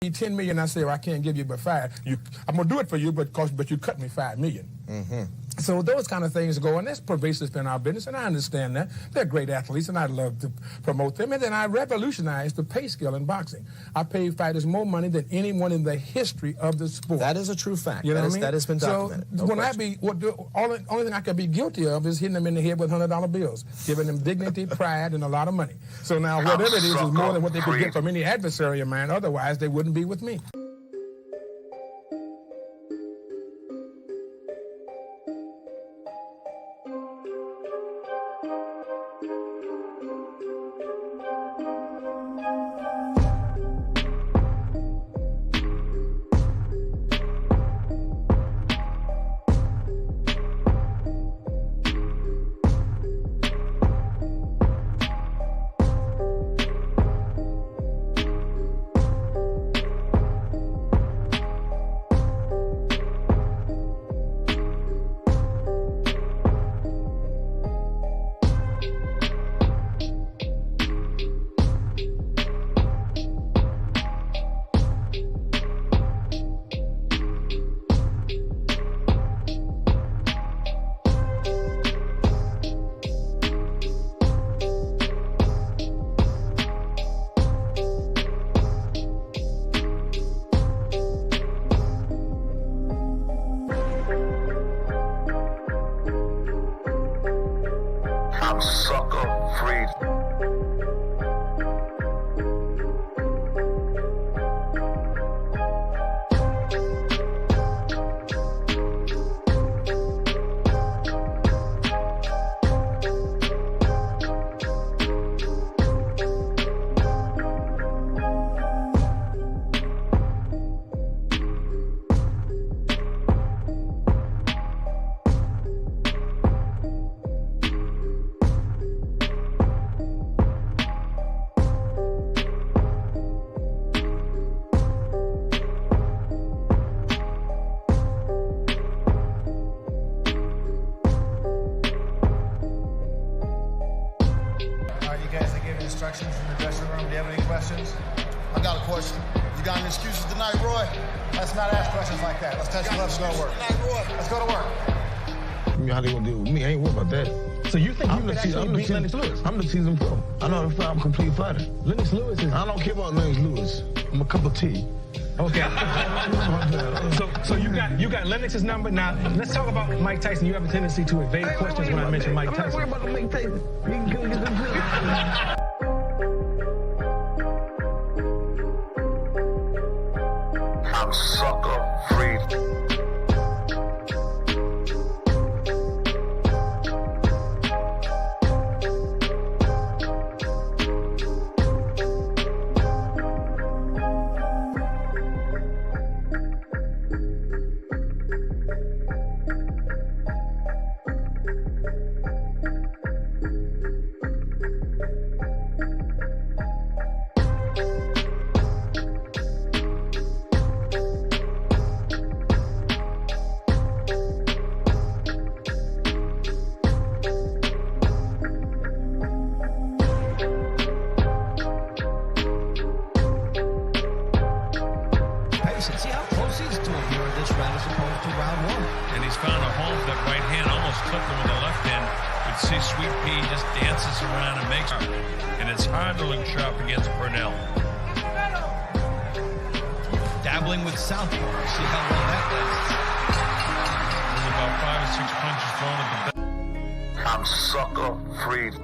$10 million, I say, well, I can't give you but $5. I'm gonna do it for you, but you cut me $5 million. Mm-hmm. So those kind of things go, and that's pervasive in our business, and I understand that. They're great athletes, and I'd love to promote them. And then I revolutionized the pay scale in boxing. I pay fighters more money than anyone in the history of the sport. That is a true fact. You know what I mean? That has been documented. So when only thing I could be guilty of is hitting them in the head with $100 bills, giving them dignity, pride, and a lot of money. So now whatever it is more than what they could get from any adversary of mine. Otherwise, they wouldn't be with me. I'm sucker free. Instructions in the dressing room. Do you have any questions? I got a question. You got any excuses tonight, Roy? Let's not ask questions like that. Let's test the left go to work. Tonight, Roy. Let's go to work. How they gonna deal with me? I ain't worried about that. So you think you could actually beat Lennox Lewis? I'm the seasoned pro. I know how I'm a complete fighter. Lennox Lewis is... I don't care about Lennox Lewis. I'm a cup of tea. Okay. so you got Lennox's number. Now, let's talk about Mike Tyson. You have a tendency to evade questions when I mention Mike Tyson. I'm not worried about Mike Tyson. I'm sucker free. See how close he is to him here in this round as opposed to round one. And he's found a home. That right hand almost clipped him with the left hand. But see, Sweet Pea just dances around and makes it. And it's hard to look sharp against Purnell. Dabbling with southpaw. See how well that lasts. There's about 5 or 6 punches thrown at the back. I'm sucker free.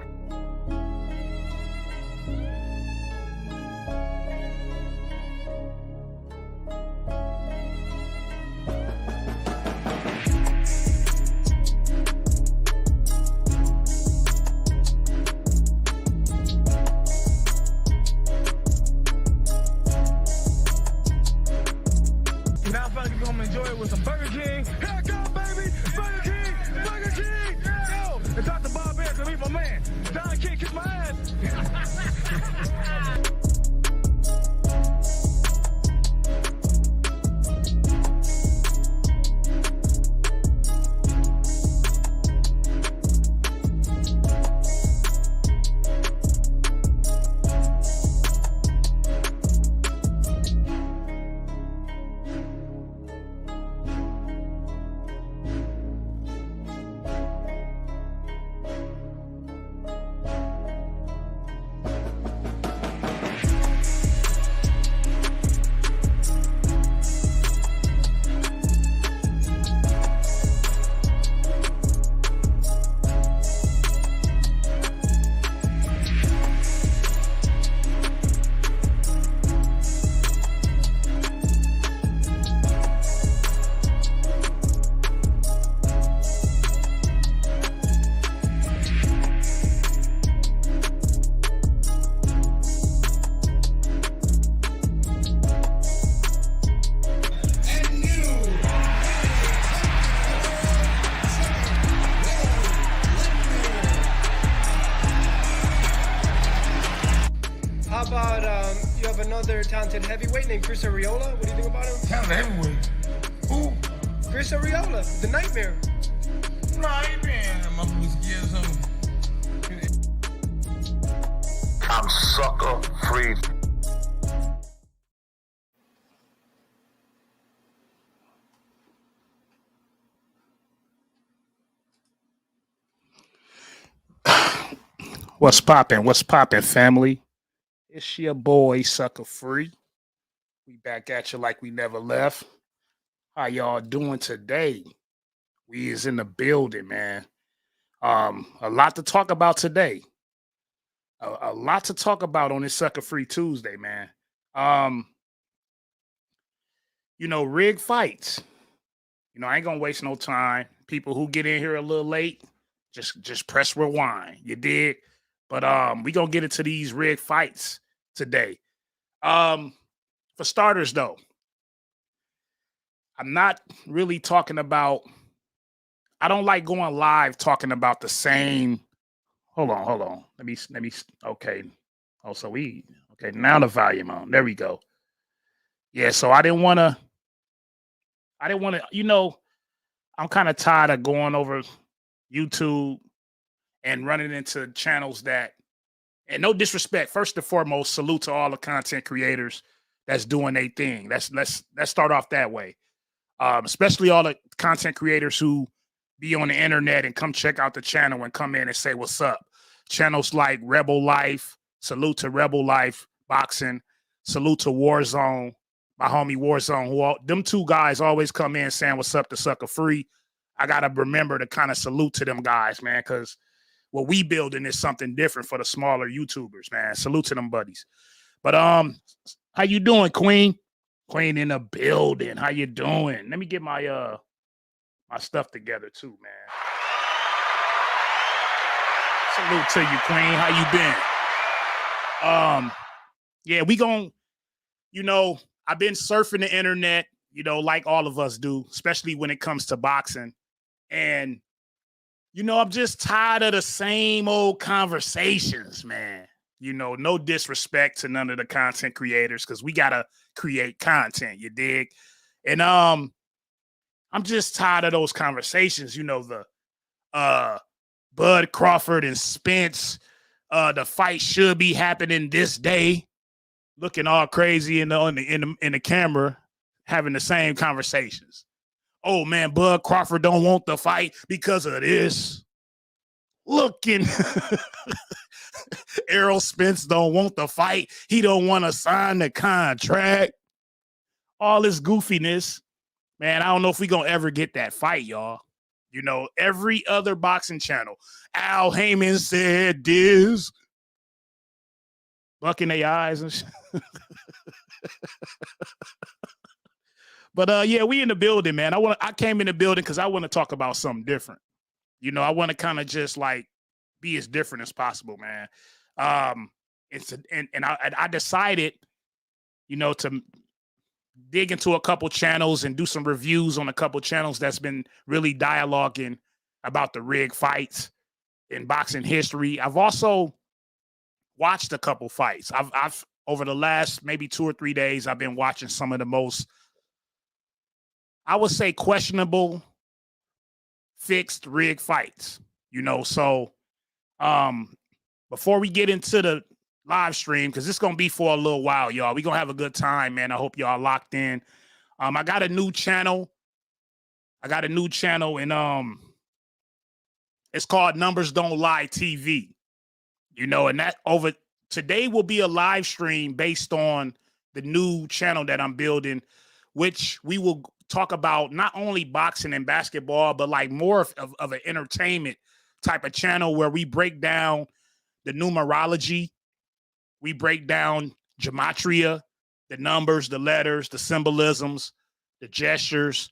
Now I'm finally gonna come enjoy it with some Burger King. Here I go, baby! Burger King! Burger King! Yo! And Dr. Bob Bear, come meet my man. How about you have another talented heavyweight named Chris Arreola? What do you think about him? Talented heavyweight. Who? Chris Arreola, the Nightmare. Nah, I ain't been. My blues years old. I'm sucker free. What's poppin'? What's poppin', family? It's your boy, Sucker Free. We back at you like we never left. How y'all doing today? We is in the building, man. A lot to talk about today. A lot to talk about on this Sucker Free Tuesday, man. Rig fights. I ain't gonna waste no time. People who get in here a little late, just press rewind. You dig? But we gonna get into these rig fights today. For starters, though, I'm not really talking about. I don't like going live talking about the same. Hold on. Let me. Okay. Oh, okay. Now the volume on. There we go. Yeah. So I didn't want to. I'm kind of tired of going over YouTube and running into channels that, and no disrespect, first and foremost, salute to all the content creators that's doing their thing. Let's start off that way. Especially all the content creators who be on the internet and come check out the channel and come in and say what's up. Channels like Rebel Life, salute to Rebel Life Boxing, salute to Warzone, my homie Warzone. Them two guys always come in saying what's up to Sucker Free. I gotta remember to kind of salute to them guys, man, because what we building is something different for the smaller YouTubers, man. Salute to them buddies. But how you doing, Queen? Queen in the building. How you doing? Let me get my my stuff together too, man. Salute to you, Queen. How you been? Yeah, we gon', I've been surfing the internet, like all of us do, especially when it comes to boxing. And I'm just tired of the same old conversations, man. No disrespect to none of the content creators, because we gotta create content, you dig? And I'm just tired of those conversations. The Bud Crawford and Spence, the fight should be happening this day, looking all crazy in the camera, having the same conversations. Oh man, Bud Crawford don't want the fight because of this. Looking, Errol Spence don't want the fight. He don't want to sign the contract. All this goofiness, man. I don't know if we gonna ever get that fight, y'all. Every other boxing channel, Al Heyman said this, bucking their eyes and shit. But yeah, we in the building, man. I came in the building because I want to talk about something different. I want to kind of just like be as different as possible, man. I decided, to dig into a couple channels and do some reviews on a couple channels that's been really dialoguing about the rig fights in boxing history. I've also watched a couple fights. I've over the last maybe 2 or 3 days, I've been watching some of the most, I would say, questionable fixed rig fights, so before we get into the live stream, because it's gonna be for a little while, y'all, we gonna have a good time, man. I hope y'all locked in. I got a new channel and it's called Numbers Don't Lie TV, and that over today will be a live stream based on the new channel that I'm building, which we will talk about not only boxing and basketball, but like more of an entertainment type of channel where we break down the numerology, we break down gematria, the numbers, the letters, the symbolisms, the gestures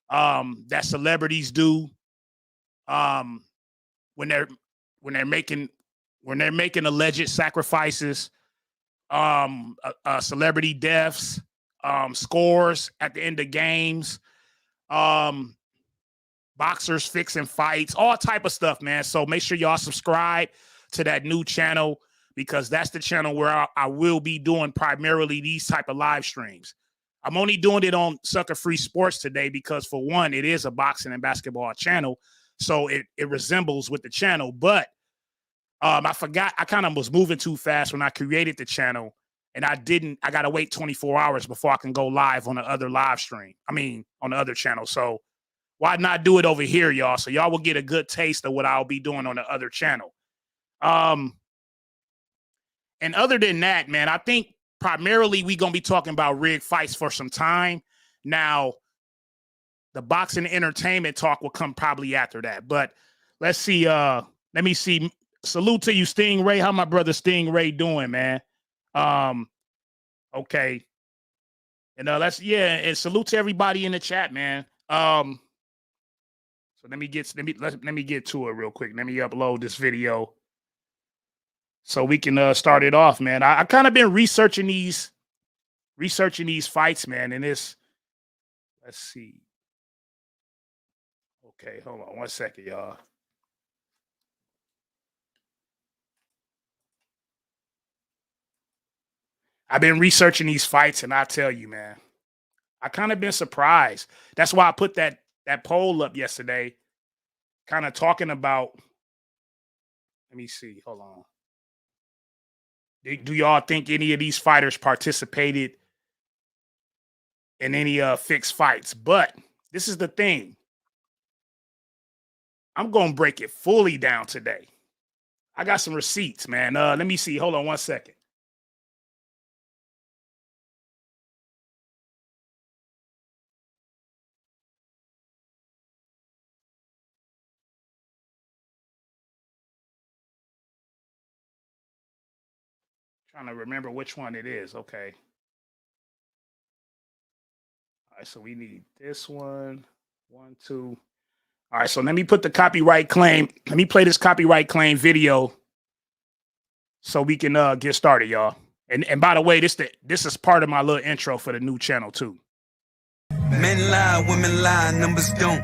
that celebrities do when they're making alleged sacrifices, celebrity deaths, scores at the end of games, boxers fixing fights, all type of stuff, man. So make sure y'all subscribe to that new channel, because that's the channel where I will be doing primarily these type of live streams. I'm only doing it on Sucker Free Sports today because, for one, it is a boxing and basketball channel, so it resembles with the channel. But I forgot, I kind of was moving too fast when I created the channel, and I got to wait 24 hours before I can go live on the other live stream. I mean, on the other channel. So why not do it over here, y'all? So y'all will get a good taste of what I'll be doing on the other channel. And other than that, man, I think primarily we're going to be talking about rig fights for some time. Now, the boxing entertainment talk will come probably after that. But let's see. Let me see. Salute to you, Stingray. How my brother Stingray doing, man? Okay. And and salute to everybody in the chat, man. So let me get to it real quick. Let me upload this video so we can start it off, man. I kind of been researching these fights, man, and let's see. Okay, hold on 1 second, y'all. I've been researching these fights, and I tell you, man, I kind of been surprised. That's why I put that poll up yesterday, kind of talking about. Let me see. Hold on. Do y'all think any of these fighters participated in any fixed fights? But this is the thing. I'm going to break it fully down today. I got some receipts, man. Let me see. Hold on 1 second. Trying to remember which one it is. Okay. All right, so we need this one. 1, 2. All right, so let me put the copyright claim. Let me play this copyright claim video so we can get started, y'all. And by the way, this is part of my little intro for the new channel too. Men lie, women lie, numbers don't.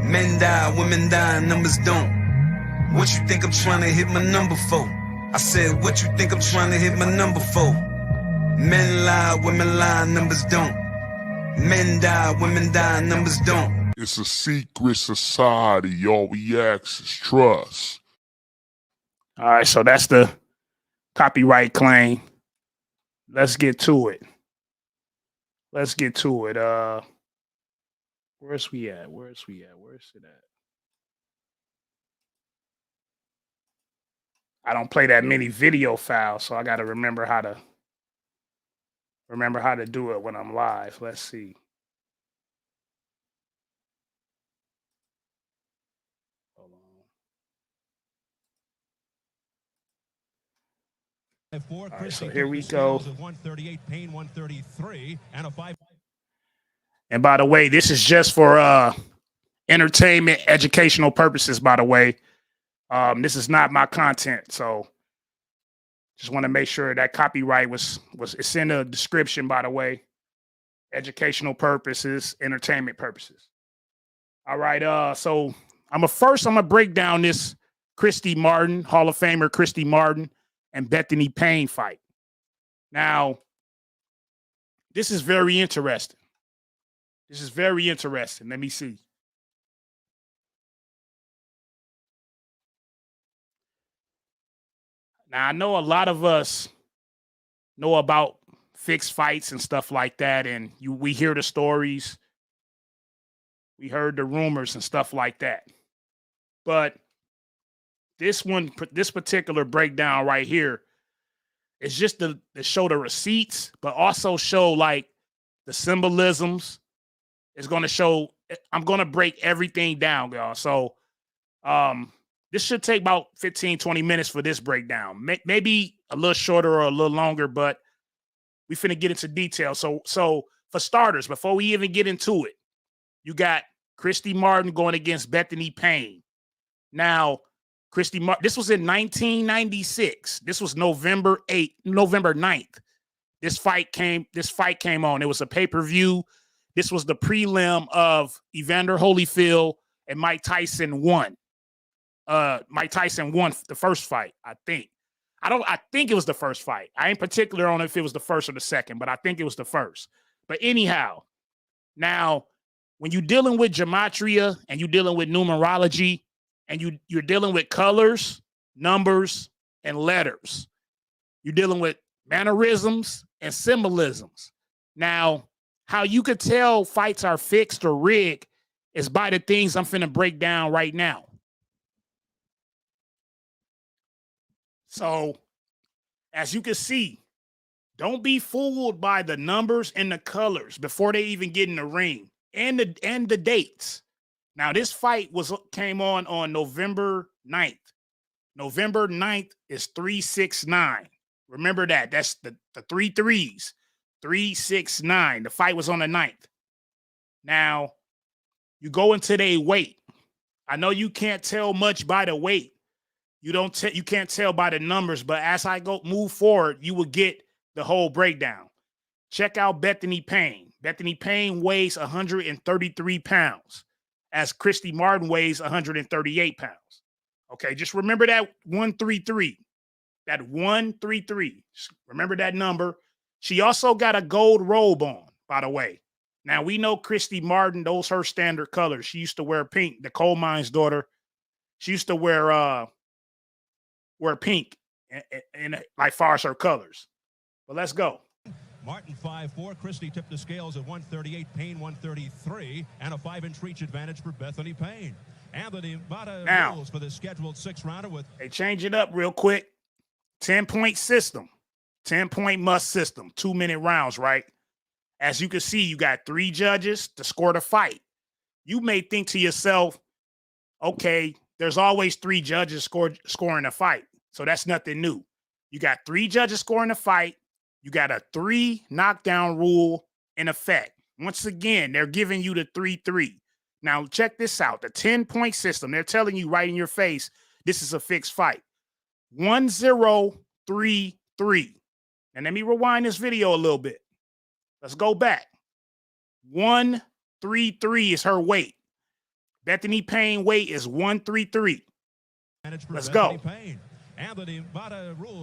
Men die, women die, numbers don't. What you think I'm trying to hit my number for? I said, what you think I'm trying to hit my number for? Men lie, women lie, numbers don't. Men die, women die, numbers don't. It's a secret society. All we ask is trust. All right, so that's the copyright claim. Let's get to it. Where's we at? Where's it at? I don't play that many video files, so I got to remember how to do it when I'm live. Let's see. Hold on. All right, so here we go. And by the way, this is just for entertainment, educational purposes, by the way. This is not my content, so just want to make sure that copyright it's in the description, by the way. Educational purposes, entertainment purposes. All right, so I'm gonna break down this Christy Martin, Hall of Famer Christy Martin, and Bethany Payne fight. Now, this is very interesting. Let me see. Now, I know a lot of us know about fixed fights and stuff like that, and we hear the stories. We heard the rumors and stuff like that. But this particular breakdown right here is just to show the receipts, but also show like the symbolisms. It's going to show, I'm going to break everything down, y'all. So, this should take about 15, 20 minutes for this breakdown. Maybe a little shorter or a little longer, but we finna get into detail. So for starters, before we even get into it, you got Christy Martin going against Bethany Payne. Now, Christy Martin, this was in 1996. This was November 9th. This fight came on. It was a pay-per-view. This was the prelim of Evander Holyfield and Mike Tyson won. Mike Tyson won the first fight, I think. I think it was the first fight. I ain't particular on if it was the first or the second, but I think it was the first. But anyhow, now when you're dealing with gematria and you're dealing with numerology and you're dealing with colors, numbers, and letters, you're dealing with mannerisms and symbolisms. Now, how you could tell fights are fixed or rigged is by the things I'm finna break down right now. So, as you can see, don't be fooled by the numbers and the colors before they even get in the ring and the dates. Now, this fight came on November 9th. November 9th is 369. Remember that. That's the 3 3s. 369. The fight was on the 9th. Now, you go into their weight. I know you can't tell much by the weight. You can't tell by the numbers, but as I move forward, you will get the whole breakdown. Check out Bethany Payne. Bethany Payne weighs 133 pounds, as Christy Martin weighs 138 pounds. Okay, just remember that 133. That 133. Remember that number. She also got a gold robe on, by the way. Now, we know Christy Martin, those her standard colors. She used to wear pink. The coal mine's daughter, she used to wear pink and like far as her colors. But let's go. Martin 5'4", Christie tipped the scales at 138, Payne 133, and a 5-inch reach advantage for Bethany Payne. Anthony Mata rules for the scheduled 6-rounder with... They change it up real quick. 10-point system. 10-point must system. 2-minute rounds, right? As you can see, you got 3 judges to score the fight. You may think to yourself, okay, there's always 3 judges scoring a fight. So that's nothing new. You got 3 judges scoring a fight. You got a 3 knockdown rule in effect. Once again, they're giving you the 3-3. Now, check this out. The 10-point system, they're telling you right in your face, this is a fixed fight. 1-0-3-3. And let me rewind this video a little bit. Let's go back. 1-3-3 is her weight. Bethany Payne weight is 1-3-3. Let's go.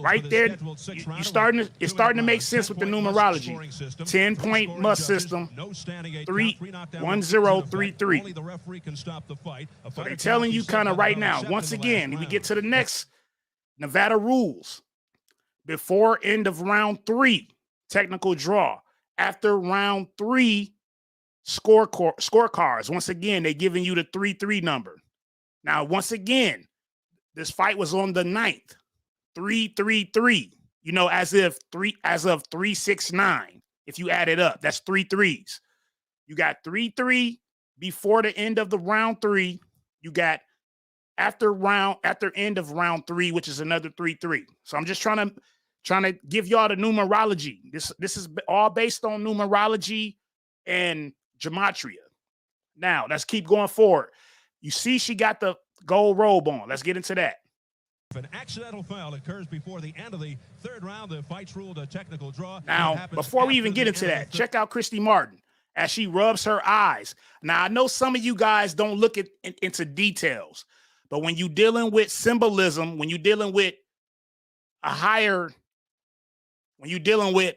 Right there, it's starting to make sense with the numerology. 10-point must system, 1-0-3-3. So they're telling you kind of right now. Once again, if we get to the next Nevada rules, before end of round 3, technical draw. After round 3, scorecards. Once again, they're giving you the 3-3 number. Now, once again, this fight was on the 9th, 3-3-3. You know, as of 369. If you add it up, that's 3 3s. You got 3-3 before the end of the round 3. You got after end of round 3, which is another 3-3. So I'm just trying to give y'all the numerology. This is all based on numerology and gematria. Now let's keep going forward. You see, she got the gold robe on. Let's get into that. If an accidental foul occurs before the end of the 3rd round, the fight's ruled a technical draw. Now, before we even get into that, check out Christy Martin as she rubs her eyes. Now, I know some of you guys don't look into details, but when you're dealing with symbolism, when you're dealing with when you're dealing with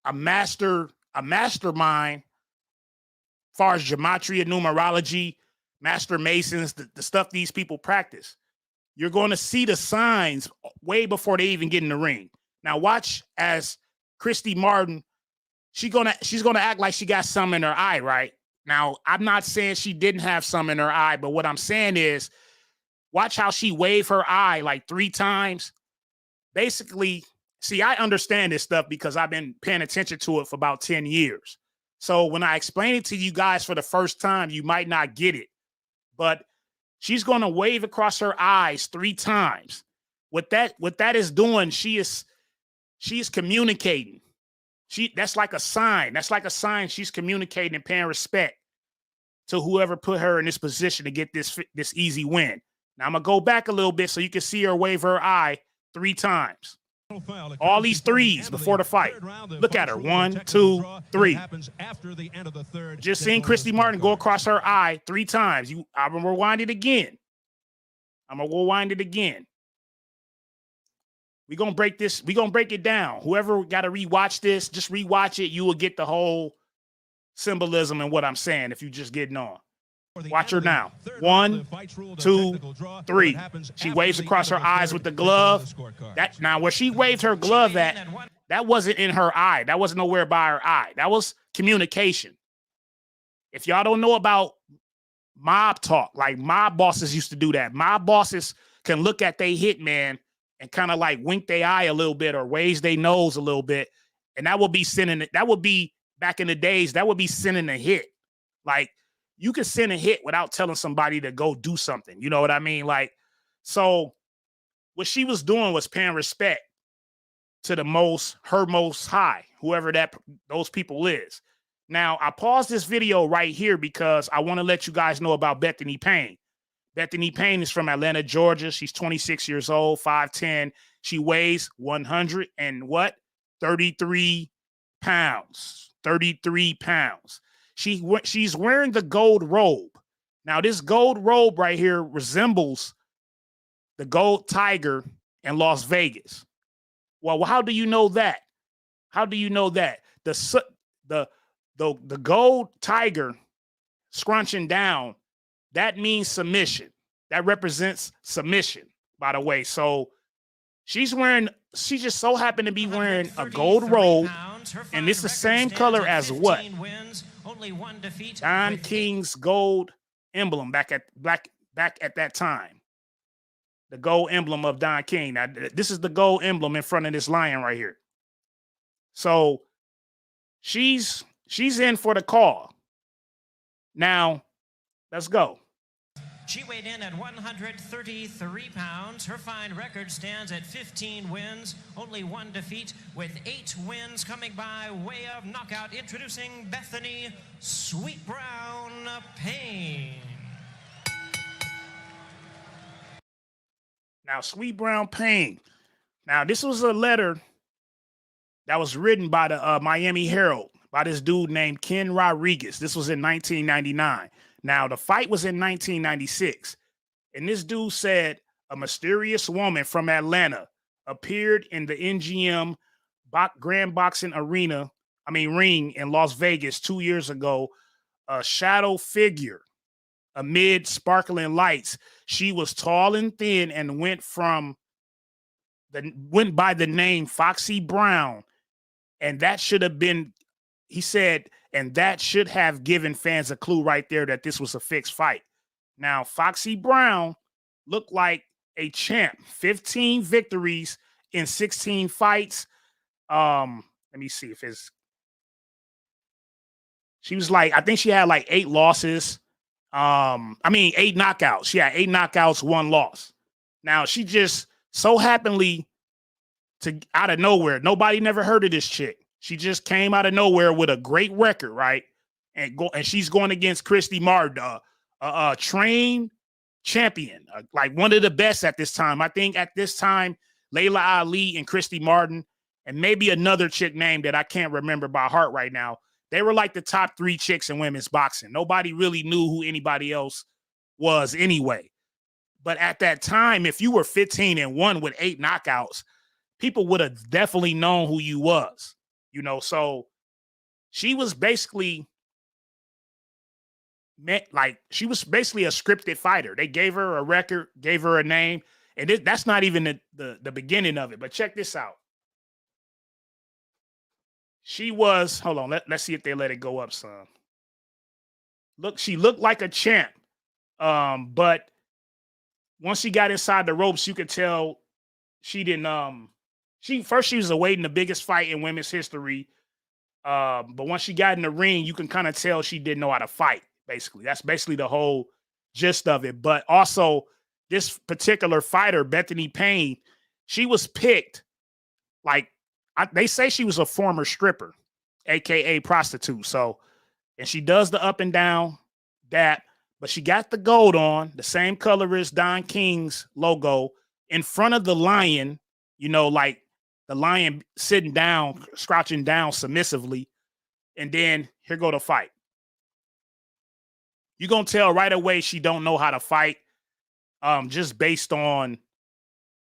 a mastermind, as far as gematria, numerology, master masons, the stuff these people practice, you're going to see the signs way before they even get in the ring. Now watch as Christy Martin, she's gonna act like she got some in her eye, right? Now, I'm not saying she didn't have some in her eye, but what I'm saying is watch how she waved her eye like 3 times. Basically, see, I understand this stuff because I've been paying attention to it for about 10 years. So when I explain it to you guys for the first time, you might not get it. But she's going to wave across her eyes 3 times. What that is doing, she is communicating. That's like a sign. That's like a sign she's communicating and paying respect to whoever put her in this position to get this easy win. Now I'm gonna go back a little bit so you can see her wave her eye 3 times. All these 3s before the fight. Look at her. 1, 2, 3. Just seeing Christy Martin go across her eye 3 times. I'm gonna rewind it again. We're gonna break this. We're gonna break it down. Whoever got to rewatch this, just rewatch it. You will get the whole symbolism and what I'm saying if you just getting on. Watch her now. 1, 2, 3. She waves across her eyes with the glove. That now where she waved her glove at, that wasn't in her eye. That wasn't nowhere by her eye. That was communication. If y'all don't know about mob talk, like mob bosses used to do that. Mob bosses can look at their hitman and kind of like wink their eye a little bit or raise their nose a little bit. And that would be sending it. That would be back in the days, that would be sending a hit. Like you could send a hit without telling somebody to go do something. You know what I mean? Like, so what she was doing was paying respect to her most high, whoever those people is. Now, I paused this video right here because I want to let you guys know about Bethany Payne. Bethany Payne is from Atlanta, Georgia. She's 26 years old, 5'10". She weighs 33 pounds. 33 pounds. She's wearing the gold robe. Now, this gold robe right here resembles the gold tiger in Las Vegas. Well, how do you know that? How do you know that? The gold tiger scrunching down, that means submission. That represents submission, by the way. So she just so happened to be wearing a gold robe, and it's the same color as what? Don King's gold emblem back at that time. The gold emblem of Don King. Now, this is the gold emblem in front of this lion right here. So she's in for the call. Now, let's go. She weighed in at 133 pounds. Her fine record stands at 15 wins, only 1 defeat, with 8 wins coming by way of knockout. Introducing Bethany Sweet Brown Payne. Now, Sweet Brown Payne. Now, this was a letter that was written by the Miami Herald by this dude named Ken Rodriguez. This was in 1999. Now, the fight was in 1996. And this dude said a mysterious woman from Atlanta appeared in the NGM Grand Boxing ring in Las Vegas 2 years ago. A shadow figure amid sparkling lights. She was tall and thin and went by the name Foxy Brown. And that should have been, he said, and that should have given fans a clue right there that this was a fixed fight. Now, Foxy Brown looked like a champ. 15 victories in 16 fights. Let me see if it's. She was like, I think she had like 8 losses. 8 knockouts. She had 8 knockouts, 1 loss. Now, she just so happened out of nowhere. Nobody never heard of this chick. She just came out of nowhere with a great record, right? And she's going against Christy Martin, a trained champion, like one of the best at this time. I think at this time, Layla Ali and Christy Martin, and maybe another chick name that I can't remember by heart right now. They were like the top 3 chicks in women's boxing. Nobody really knew who anybody else was anyway. But at that time, if you were 15-1 with 8 knockouts, people would have definitely known who you was. You know, so she was basically a scripted fighter. They gave her a record, gave her a name, and that's not even the beginning of it. But check this out. She was, hold on, let's see if they let it go up some. Look, she looked like a champ. But once she got inside the ropes, you could tell she didn't she was awaiting the biggest fight in women's history. But once she got in the ring, you can kind of tell she didn't know how to fight, basically. That's basically the whole gist of it. But also, this particular fighter, Bethany Payne, she was picked, they say she was a former stripper, a.k.a. prostitute. So, and she does the up and down, but she got the gold on, the same color as Don King's logo, in front of the lion, you know, like the lion sitting down, crouching down submissively. And then here go the fight. You're going to tell right away she don't know how to fight, just based on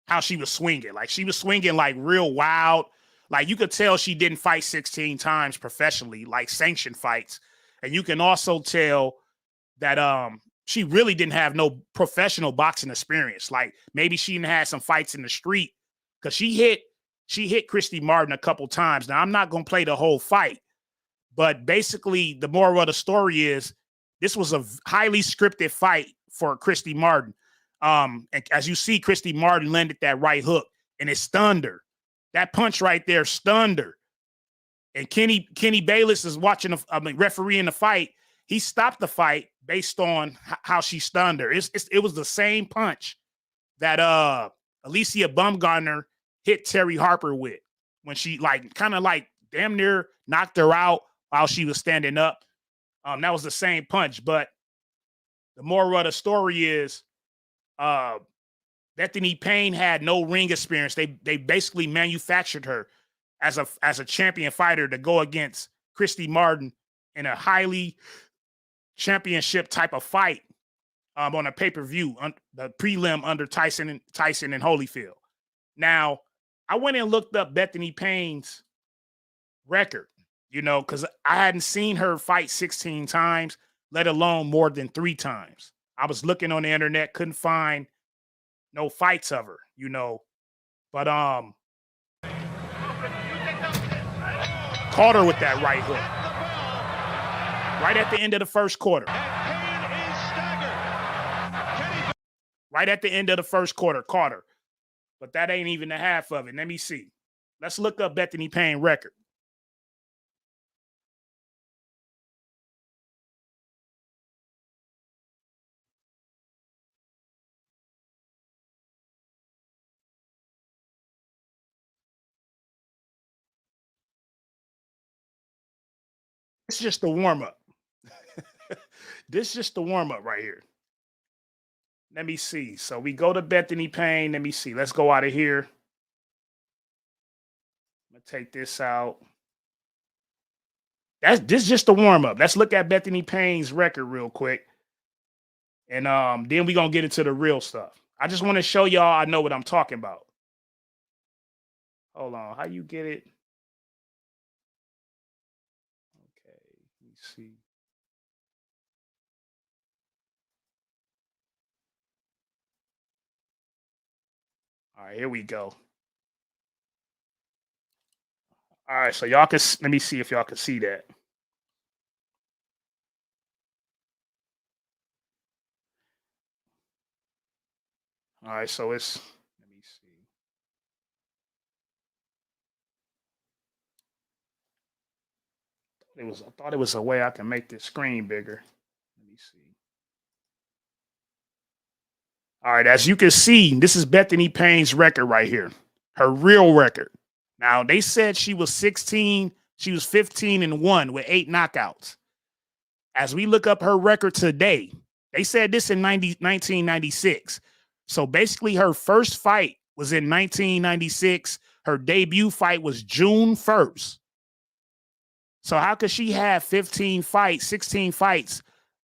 how she was swinging. Like she was swinging like real wild. Like you could tell she didn't fight 16 times professionally, like sanctioned fights. And you can also tell that she really didn't have no professional boxing experience. Like maybe she didn't have some fights in the street because she hit Christy Martin a couple times. Now I'm not gonna play the whole fight, but basically the moral of the story is this was a highly scripted fight for Christy Martin. And as you see, Christy Martin landed that right hook and it stunned her. That punch right there stunned her. And Kenny Bayless is watching, refereeing the fight. He stopped the fight based on how she stunned her. It was the same punch that Alicia Bumgarner hit Terry Harper with when she kind of damn near knocked her out while she was standing up. That was the same punch. But the moral of the story is Bethany Payne had no ring experience. They basically manufactured her as a champion fighter to go against Christy Martin in a highly championship type of fight on a pay-per-view, the prelim under Tyson and Holyfield. Now, I went and looked up Bethany Payne's record, because I hadn't seen her fight 16 times, let alone more than 3 times. I was looking on the internet, couldn't find no fights of her, but caught her with that right hook right at the end of the first quarter. Right at the end of the first quarter, caught her. But that ain't even the half of it. Let me see. Let's look up Bethany Payne record. It's just the warm-up. This is just the warm-up right here. Let me see. So we go to Bethany Payne. Let me see. Let's go out of here. I'm going to take this out. This is just the warm-up. Let's look at Bethany Payne's record real quick. And then we're going to get into the real stuff. I just want to show y'all I know what I'm talking about. Hold on. How you get it? Okay. Let me see. All right, here we go. All right, so y'all can, let me see if y'all can see that. All right, so it's, let me see. I thought it was a way I can make this screen bigger. Let me see. All right, as you can see, this is Bethany Payne's record right here. Her real record. Now, they said she was 15 and 1 with 8 knockouts. As we look up her record today, they said this in 1996. So basically her first fight was in 1996. Her debut fight was June 1st. So how could she have 16 fights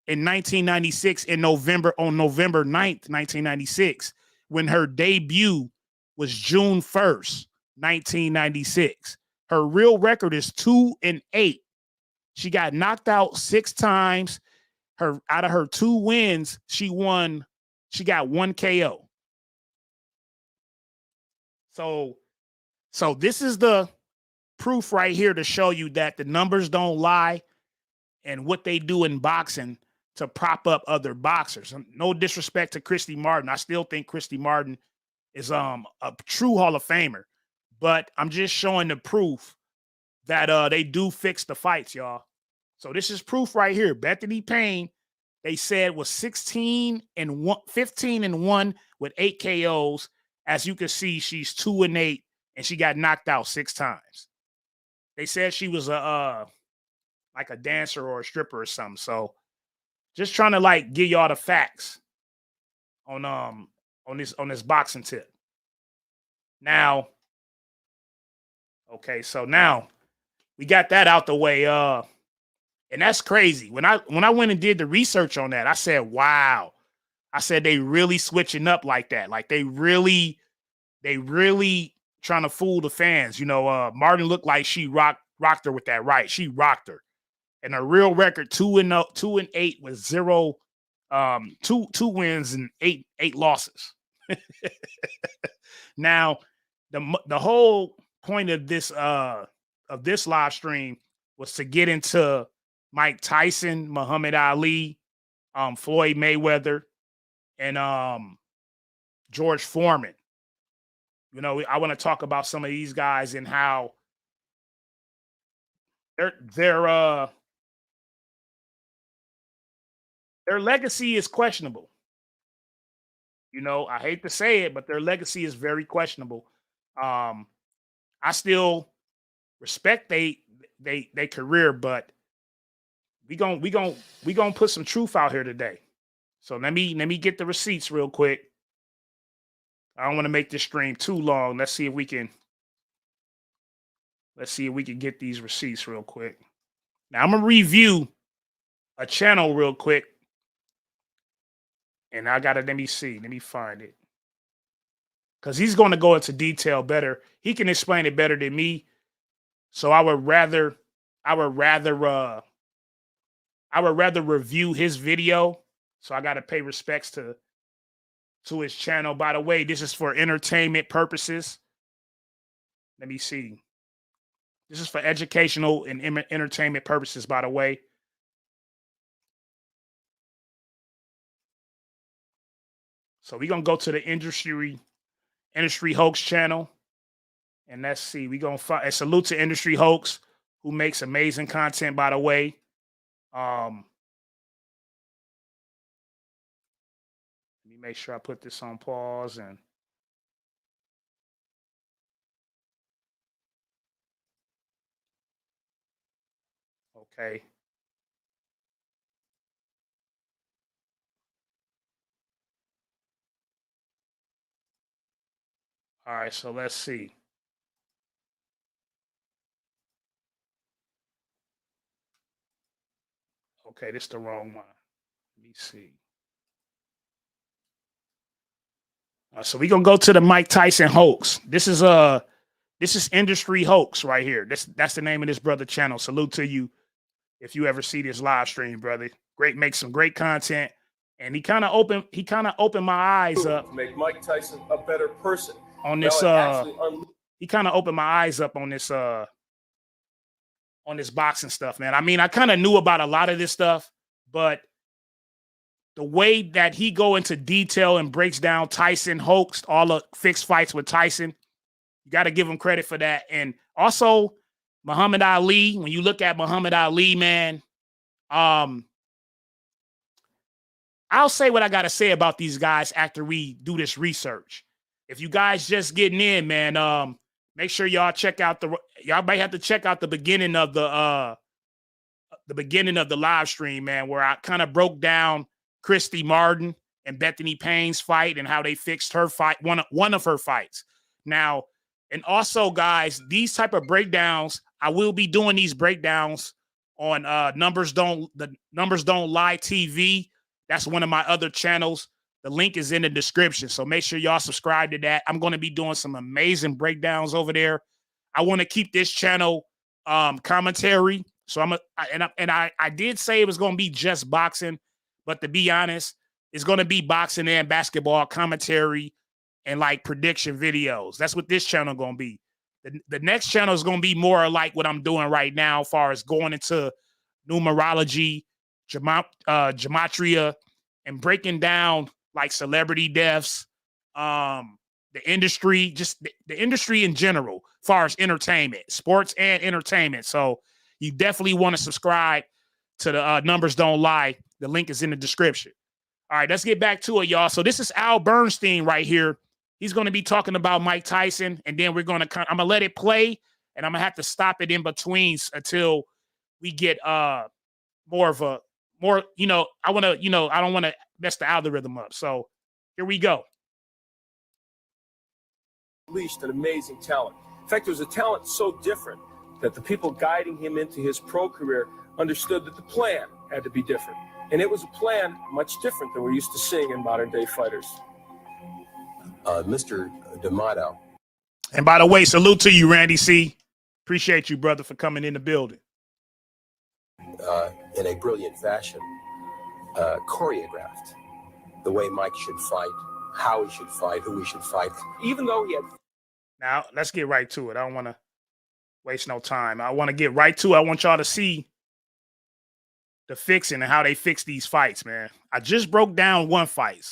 in 1996 on November 9th, 1996, when her debut was June 1st, 1996. Her real record is 2-8. She got knocked out 6 times. Out of her 2 wins, she got 1 KO. So this is the proof right here to show you that the numbers don't lie and what they do in boxing to prop up other boxers. No disrespect to Christy Martin. I still think Christy Martin is a true Hall of Famer. But I'm just showing the proof that they do fix the fights, y'all. So this is proof right here. Bethany Payne, they said, was 15 and 1 with 8 KOs. As you can see, she's 2-8, and she got knocked out 6 times. They said she was like a dancer or a stripper or something. So just trying to give y'all the facts on this boxing tip. Now, okay, so now we got that out the way. And that's crazy. When I went and did the research on that, I said, wow. I said they really switching up like that. Like they really they really trying to fool the fans. You know, Martin looked like she rocked her with that right. She rocked her. And her real record 2-8 with 2 wins and 8 losses. Now, the whole point of this live stream was to get into Mike Tyson, Muhammad Ali, Floyd Mayweather, and George Foreman. You know, I want to talk about some of these guys and how their legacy is questionable. You know, I hate to say it, but their legacy is very questionable. I still respect they career, but we gonna put some truth out here today. So let me get the receipts real quick. I don't want to make this stream too long. Let's see if we can get these receipts real quick. Now I'm gonna review a channel real quick. And I gotta let me find it. Because he's gonna go into detail better. He can explain it better than me. So I would rather review his video. So I gotta pay respects to his channel. By the way, this is for entertainment purposes. Let me see. This is for educational and entertainment purposes, by the way. So we're going to go to the industry Hoax channel. And let's see. We're going to find a salute to Industry Hoax, who makes amazing content, by the way. Let me make sure I put this on pause and okay. All right, so let's see. Okay, this is the wrong one. Let me see. So we're gonna go to the Mike Tyson Hoax. This is Industry Hoax right here. That's the name of this brother channel. Salute to you if you ever see this live stream, brother. Great, makes some great content. And he kind of opened my eyes up. Make Mike Tyson a better person. On this he kind of opened my eyes up on this boxing stuff, man. I mean, I kind of knew about a lot of this stuff, but the way that he go into detail and breaks down Tyson Hoax, all the fixed fights with Tyson, you got to give him credit for that. And also Muhammad Ali, when you look at Muhammad Ali, man, I'll say what I got to say about these guys after we do this research. If you guys just getting in, man, make sure y'all y'all might have to check out the beginning of the live stream, man, where I kind of broke down Christy Martin and Bethany Payne's fight and how they fixed her fight, one of her fights. Now, and also, guys, these type of breakdowns, I will be doing these breakdowns on Numbers Don't Lie TV. That's one of my other channels. The link is in the description, so make sure y'all subscribe to that. I'm going to be doing some amazing breakdowns over there. I want to keep this channel commentary, so I did say it was going to be just boxing, but to be honest, it's going to be boxing and basketball commentary and like prediction videos. That's what this channel going to be. The next channel is going to be more like what I'm doing right now, as far as going into numerology, gematria, and breaking down like celebrity deaths, the industry, just the industry in general, as far as entertainment, sports and entertainment. So you definitely want to subscribe to the Numbers Don't Lie. The link is in the description. All right, let's get back to it, y'all. So this is Al Bernstein right here. He's going to be talking about Mike Tyson, and then I'm going to let it play, and I'm going to have to stop it in between until we get I don't want to mess the algorithm up. So here we go. Unleashed an amazing talent. In fact, there was a talent so different that the people guiding him into his pro career understood that the plan had to be different. And it was a plan much different than we're used to seeing in modern day fighters. Mr. D'Amato. And by the way, salute to you, Randy C. Appreciate you, brother, for coming in the building. In a brilliant fashion, choreographed the way Mike should fight, how he should fight, who he should fight, even though he had. Now, let's get right to it. I don't want to waste no time. I want to get right to it. I want y'all to see the fixing and how they fix these fights, man. I just broke down one fight,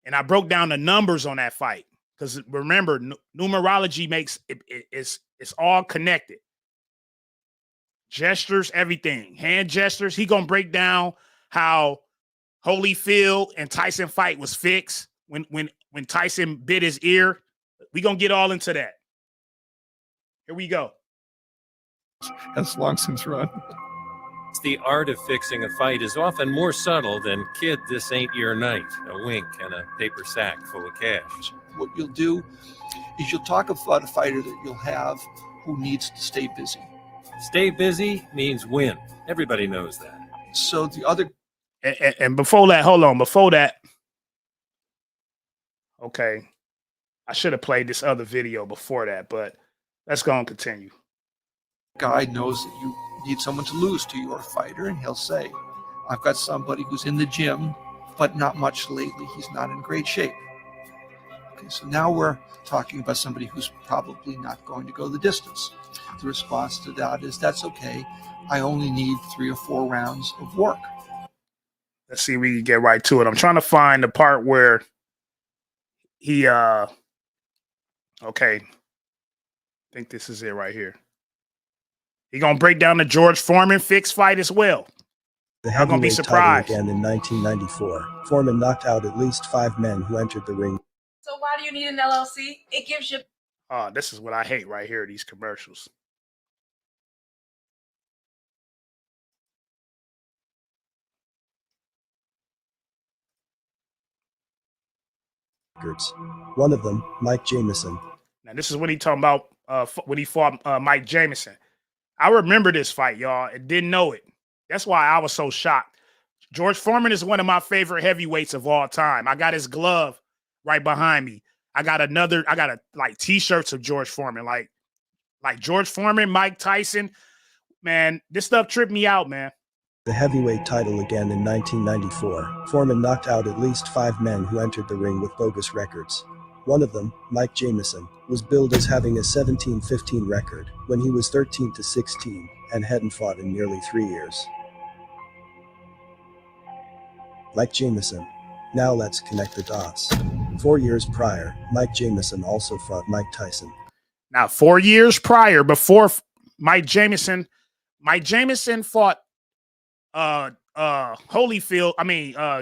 and I broke down the numbers on that fight. Because remember, numerology makes it's all connected. Gestures, everything. Hand gestures. He gonna break down how Holyfield and Tyson fight was fixed when Tyson bit his ear. We gonna get all into that. Here we go. That's long since run. The art of fixing a fight is often more subtle than, kid, this ain't your night. A wink and a paper sack full of cash. What you'll do is you'll talk about a fighter that you'll have who needs to stay busy. Stay busy means win. Everybody knows that. So the other... And before that, hold on. Before that, okay, I should have played this other video before that, but let's go and continue. Guy knows that you need someone to lose to your fighter, and he'll say, I've got somebody who's in the gym, but not much lately. He's not in great shape. Okay, so now we're talking about somebody who's probably not going to go the distance. The response to that is, that's okay. I only need 3 or 4 rounds of work. Let's see if we can get right to it. I'm trying to find the part where he, okay, I think this is it right here. He gonna break down the George Foreman fixed fight as well. The Y'all gonna be heavyweight surprised. title again in 1994. Foreman knocked out at least 5 men who entered the ring. So why do you need an LLC? It gives you... This is what I hate right here, these commercials. One of them, Mike Jamison. Now, this is what he talking about when he fought Mike Jamison. I remember this fight, y'all, and didn't know it. That's why I was so shocked. George Foreman is one of my favorite heavyweights of all time. I got his glove right behind me. I got like t-shirts of George Foreman, like George Foreman, Mike Tyson. Man, this stuff tripped me out, man. The heavyweight title again in 1994. Foreman knocked out at least 5 men who entered the ring with bogus records. One of them, Mike Jamison, was billed as having a 17-15 record when he was 13-16 and hadn't fought in nearly 3 years. Mike Jamison. Now let's connect the dots. 4 years prior, Mike Jamison also fought Mike Tyson. Now, 4 years prior, before Mike Jamison fought Holyfield,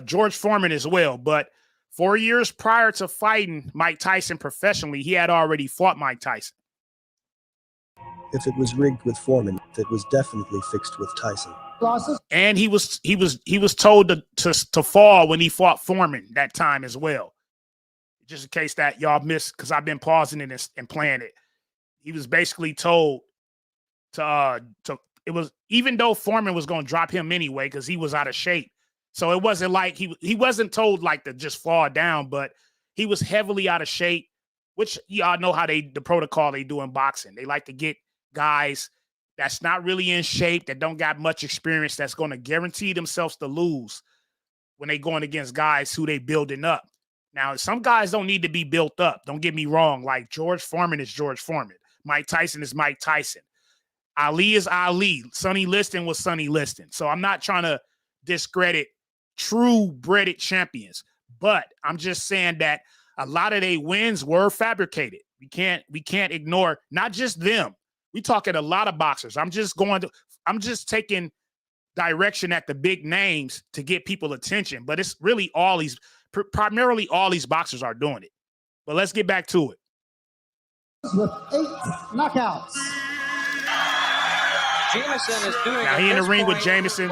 George Foreman as well, but 4 years prior to fighting Mike Tyson professionally, he had already fought Mike Tyson. If it was rigged with Foreman, it was definitely fixed with Tyson. And he was told to fall when he fought Foreman that time as well. Just in case that y'all missed, because I've been pausing it and playing it. He was basically told to it was, even though Foreman was going to drop him anyway because he was out of shape. So it wasn't like he wasn't told like to just fall down, but he was heavily out of shape, which y'all know how the protocol they do in boxing. They like to get guys that's not really in shape, that don't got much experience, that's going to guarantee themselves to lose when they going against guys who they building up. Now, some guys don't need to be built up. Don't get me wrong. Like George Foreman is George Foreman. Mike Tyson is Mike Tyson. Ali is Ali. Sonny Liston was Sonny Liston. So I'm not trying to discredit true breaded champions, but I'm just saying that a lot of their wins were fabricated. We can't ignore not just them. We talking a lot of boxers. I'm just taking direction at the big names to get people attention, but it's really primarily all these boxers are doing it. But let's get back to it. With 8 knockouts. Jamison is doing now he in the ring with Jamison.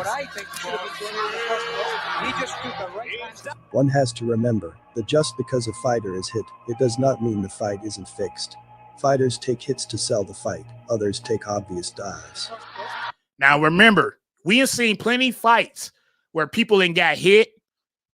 One has to remember that just because a fighter is hit, it does not mean the fight isn't fixed. Fighters take hits to sell the fight. Others take obvious dives. Now remember, we have seen plenty fights where people got hit,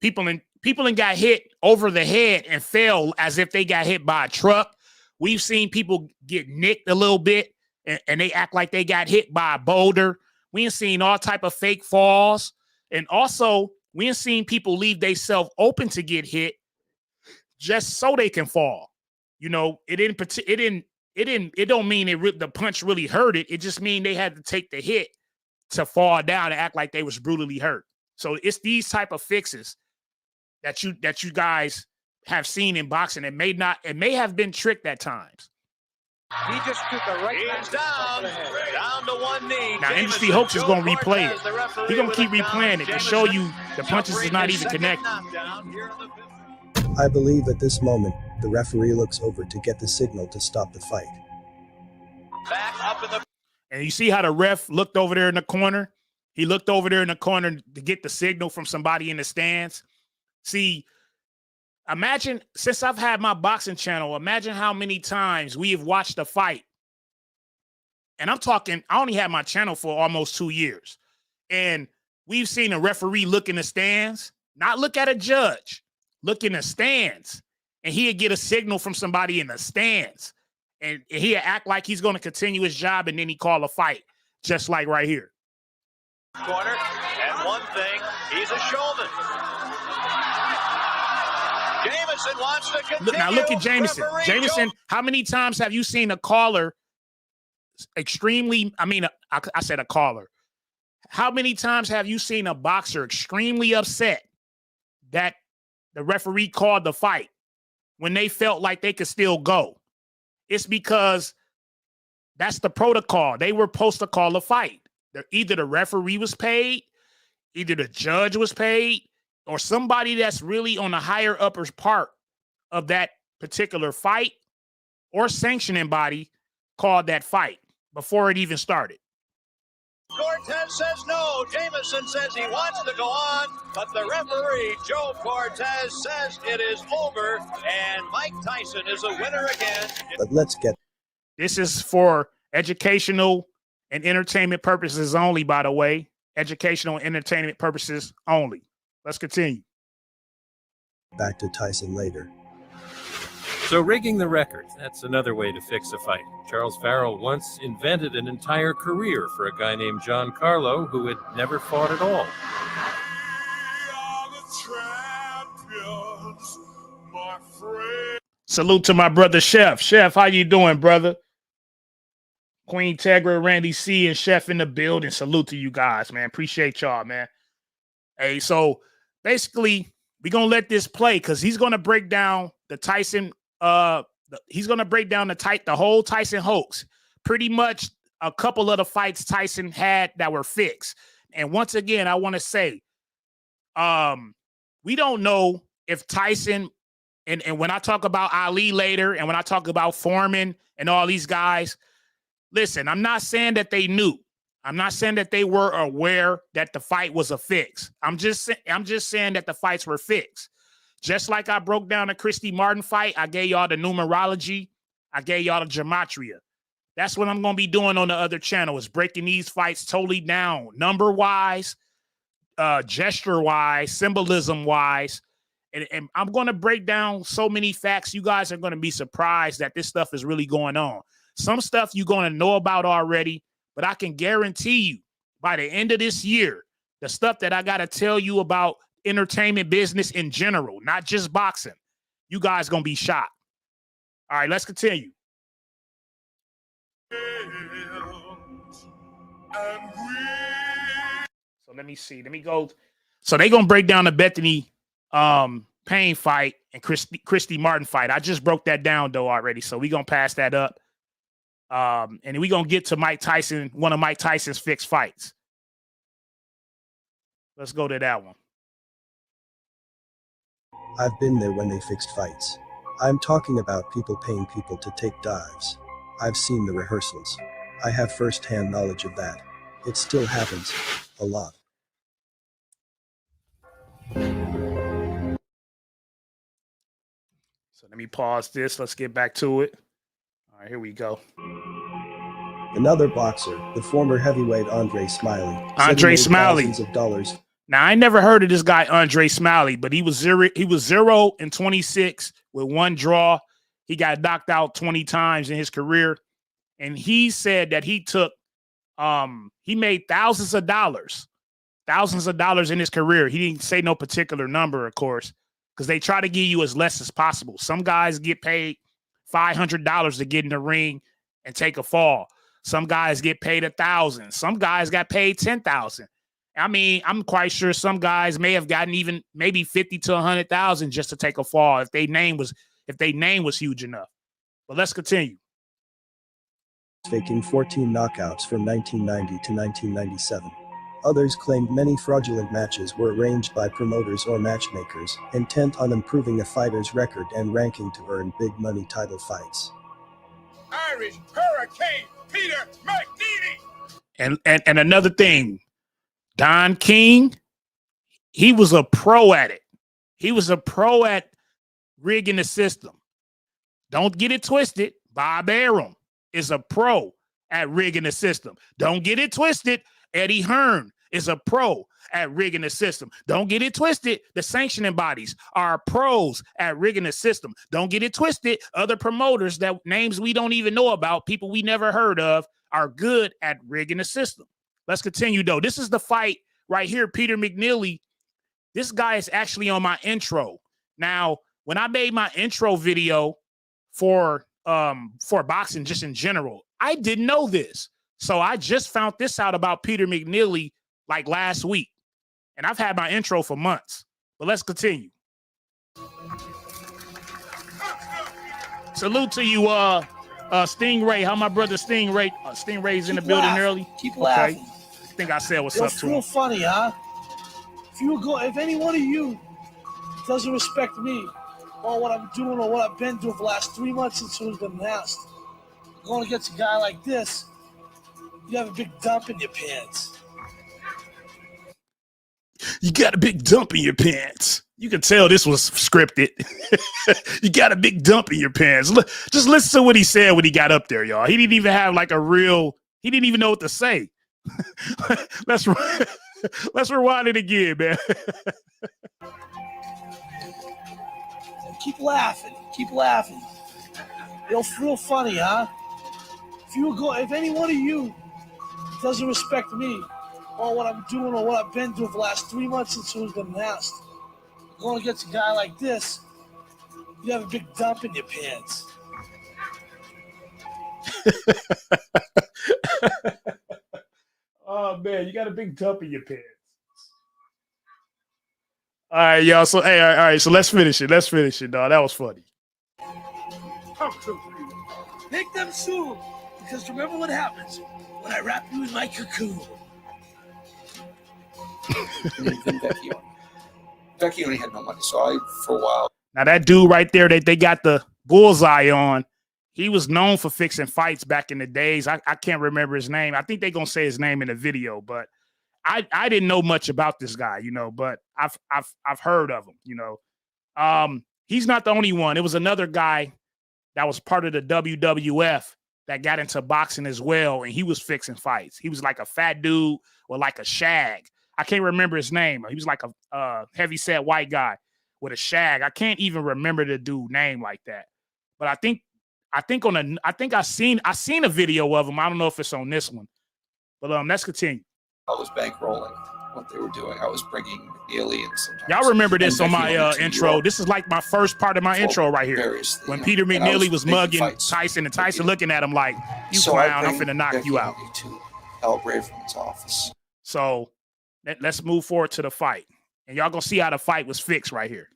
people People got hit over the head and fell as if they got hit by a truck. We've seen people get nicked a little bit and they act like they got hit by a boulder. We ain't seen all type of fake falls. And also, we ain't seen people leave themselves open to get hit just so they can fall. You know, it don't mean the punch really hurt it. It just mean they had to take the hit to fall down and act like they was brutally hurt. So it's these type of fixes that you guys have seen in boxing. It may have been tricked at times. He just took a right. He's down to one knee. Now, NBC Hoax is going to replay it. He's going to keep replaying it to show you the punches is not even connected. I believe at this moment, the referee looks over to get the signal to stop the fight. And you see how the ref looked over there in the corner? He looked over there in the corner to get the signal from somebody in the stands. See, imagine, since I've had my boxing channel, imagine how many times we have watched a fight. And I'm talking, I only had my channel for almost 2 years. And we've seen a referee look in the stands, not look at a judge, look in the stands. And he'd get a signal from somebody in the stands. And he'd act like he's going to continue his job, and then he call a fight, just like right here. Corner, and one thing, he's a showman. Jamison wants to continue. Now look at Jamison. Jamison, how many times have you seen a caller extremely, I said a caller. How many times have you seen a boxer extremely upset that the referee called the fight when they felt like they could still go? It's because that's the protocol. They were supposed to call a fight. Either the referee was paid, either the judge was paid, or somebody that's really on the higher upper part of that particular fight or sanctioning body called that fight before it even started. Cortez says no. Jamison says he wants to go on, but the referee, Joe Cortez, says it is over, and Mike Tyson is a winner again. But let's get... This is for educational and entertainment purposes only, by the way. Educational and entertainment purposes only. Let's continue. Back to Tyson later. So rigging the records, that's another way to fix a fight. Charles Farrell once invented an entire career for a guy named John Carlo who had never fought at all. Salute to my brother Chef. Chef, how you doing, brother? Queen Tegra, Randy C, and Chef in the building. Salute to you guys, man. Appreciate y'all, man. Hey, so basically, we're going to let this play because he's going to break down the Tyson, he's going to break down the whole Tyson hoax. Pretty much a couple of the fights Tyson had that were fixed. And once again, I want to say, we don't know if Tyson, and when I talk about Ali later, and when I talk about Foreman and all these guys, listen, I'm not saying that they knew. I'm not saying that they were aware that the fight was a fix. I'm just saying that the fights were fixed. Just like I broke down the Christy Martin fight, I gave y'all the numerology. I gave y'all the gematria. That's what I'm going to be doing on the other channel, is breaking these fights totally down, number-wise, gesture-wise, symbolism-wise. And I'm going to break down so many facts. You guys are going to be surprised that this stuff is really going on. Some stuff you're going to know about already, but I can guarantee you by the end of this year, the stuff that I got to tell you about entertainment business in general, not just boxing, you guys going to be shocked. All right, let's continue. So let me see. Let me go. So they're going to break down the Bethany Payne fight and Christy Martin fight. I just broke that down, though, already. So we're going to pass that up. And we're going to get to Mike Tyson, one of Mike Tyson's fixed fights. Let's go to that one. I've been there when they fixed fights. I'm talking about people paying people to take dives. I've seen the rehearsals. I have first-hand knowledge of that. It still happens. A lot. So let me pause this. Let's get back to it. All right, here we go. Another boxer, the former heavyweight Andre Smiley. Andre Smiley. Thousands of dollars Now, I never heard of this guy, Andre Smiley, but he was 0-26 with one draw. He got knocked out 20 times in his career. And he said that he took, he made thousands of dollars in his career. He didn't say no particular number, of course, because they try to give you as less as possible. Some guys get paid $500 to get in the ring and take a fall. Some guys get paid $1,000. Some guys got paid $10,000. I mean, I'm quite sure some guys may have gotten even maybe $50,000 to $100,000 just to take a fall if their name was huge enough. But let's continue. Faking 14 knockouts from 1990 to 1997. Others claimed many fraudulent matches were arranged by promoters or matchmakers, intent on improving a fighter's record and ranking to earn big money title fights. Irish Hurricane Peter McNeely. And another thing, Don King, he was a pro at it. He was a pro at rigging the system. Don't get it twisted. Bob Arum is a pro at rigging the system. Don't get it twisted. Eddie Hearn is a pro at rigging the system. Don't get it twisted. The sanctioning bodies are pros at rigging the system. Don't get it twisted. Other promoters that names we don't even know about, people we never heard of, are good at rigging the system. Let's continue, though. This is the fight right here, Peter McNeely. This guy is actually on my intro. Now, when I made my intro video for boxing just in general, I didn't know this. So I just found this out about Peter McNeely like last week. And I've had my intro for months. But let's continue. Salute to you, Stingray. How my brother Stingray? Stingray's in the building early. Keep laughing. I think I said what's up to him. It's real funny, huh? If any one of you doesn't respect me or what I'm doing or what I've been doing for the last 3 months since it was been announced, going against a guy like this, you have a big dump in your pants. You got a big dump in your pants. You can tell this was scripted. You got a big dump in your pants. Just listen to what he said when he got up there, y'all. He didn't even have like he didn't even know what to say. Let's rewind it again, man. Keep laughing. Keep laughing. It's real funny, huh? If any one of you doesn't respect me or what I'm doing or what I've been doing for the last 3 months since it was been announced, going against a guy like this, you have a big dump in your pants. Oh man, you got a big dump in your pants. All right, y'all. So hey, all right. So let's finish it. Dog. That was funny. Make them soon, because remember what happens when I wrap you in my cocoon. Becky only had no money, so for a while. Now that dude right there that they got the bullseye on, he was known for fixing fights back in the days. I can't remember his name. I think they're gonna say his name in the video, but I didn't know much about this guy, but I've heard of him, He's not the only one. It was another guy that was part of the WWF that got into boxing as well, and he was fixing fights. He was like a fat dude or like a shag. I can't remember his name. He was like a heavy-set white guy with a shag. I can't even remember the dude name like that. But I think I seen a video of him. I don't know if it's on this one. But let's continue. I was bankrolling what they were doing. I was bringing McNeely and sometimes. Y'all remember this on my intro. This is like my first part of my intro right here. When Peter McNeely was mugging Tyson and Tyson looking at him like, you clown, I'm finna knock you out. To Al Braverman's office. So let's move forward to the fight. And y'all gonna see how the fight was fixed right here.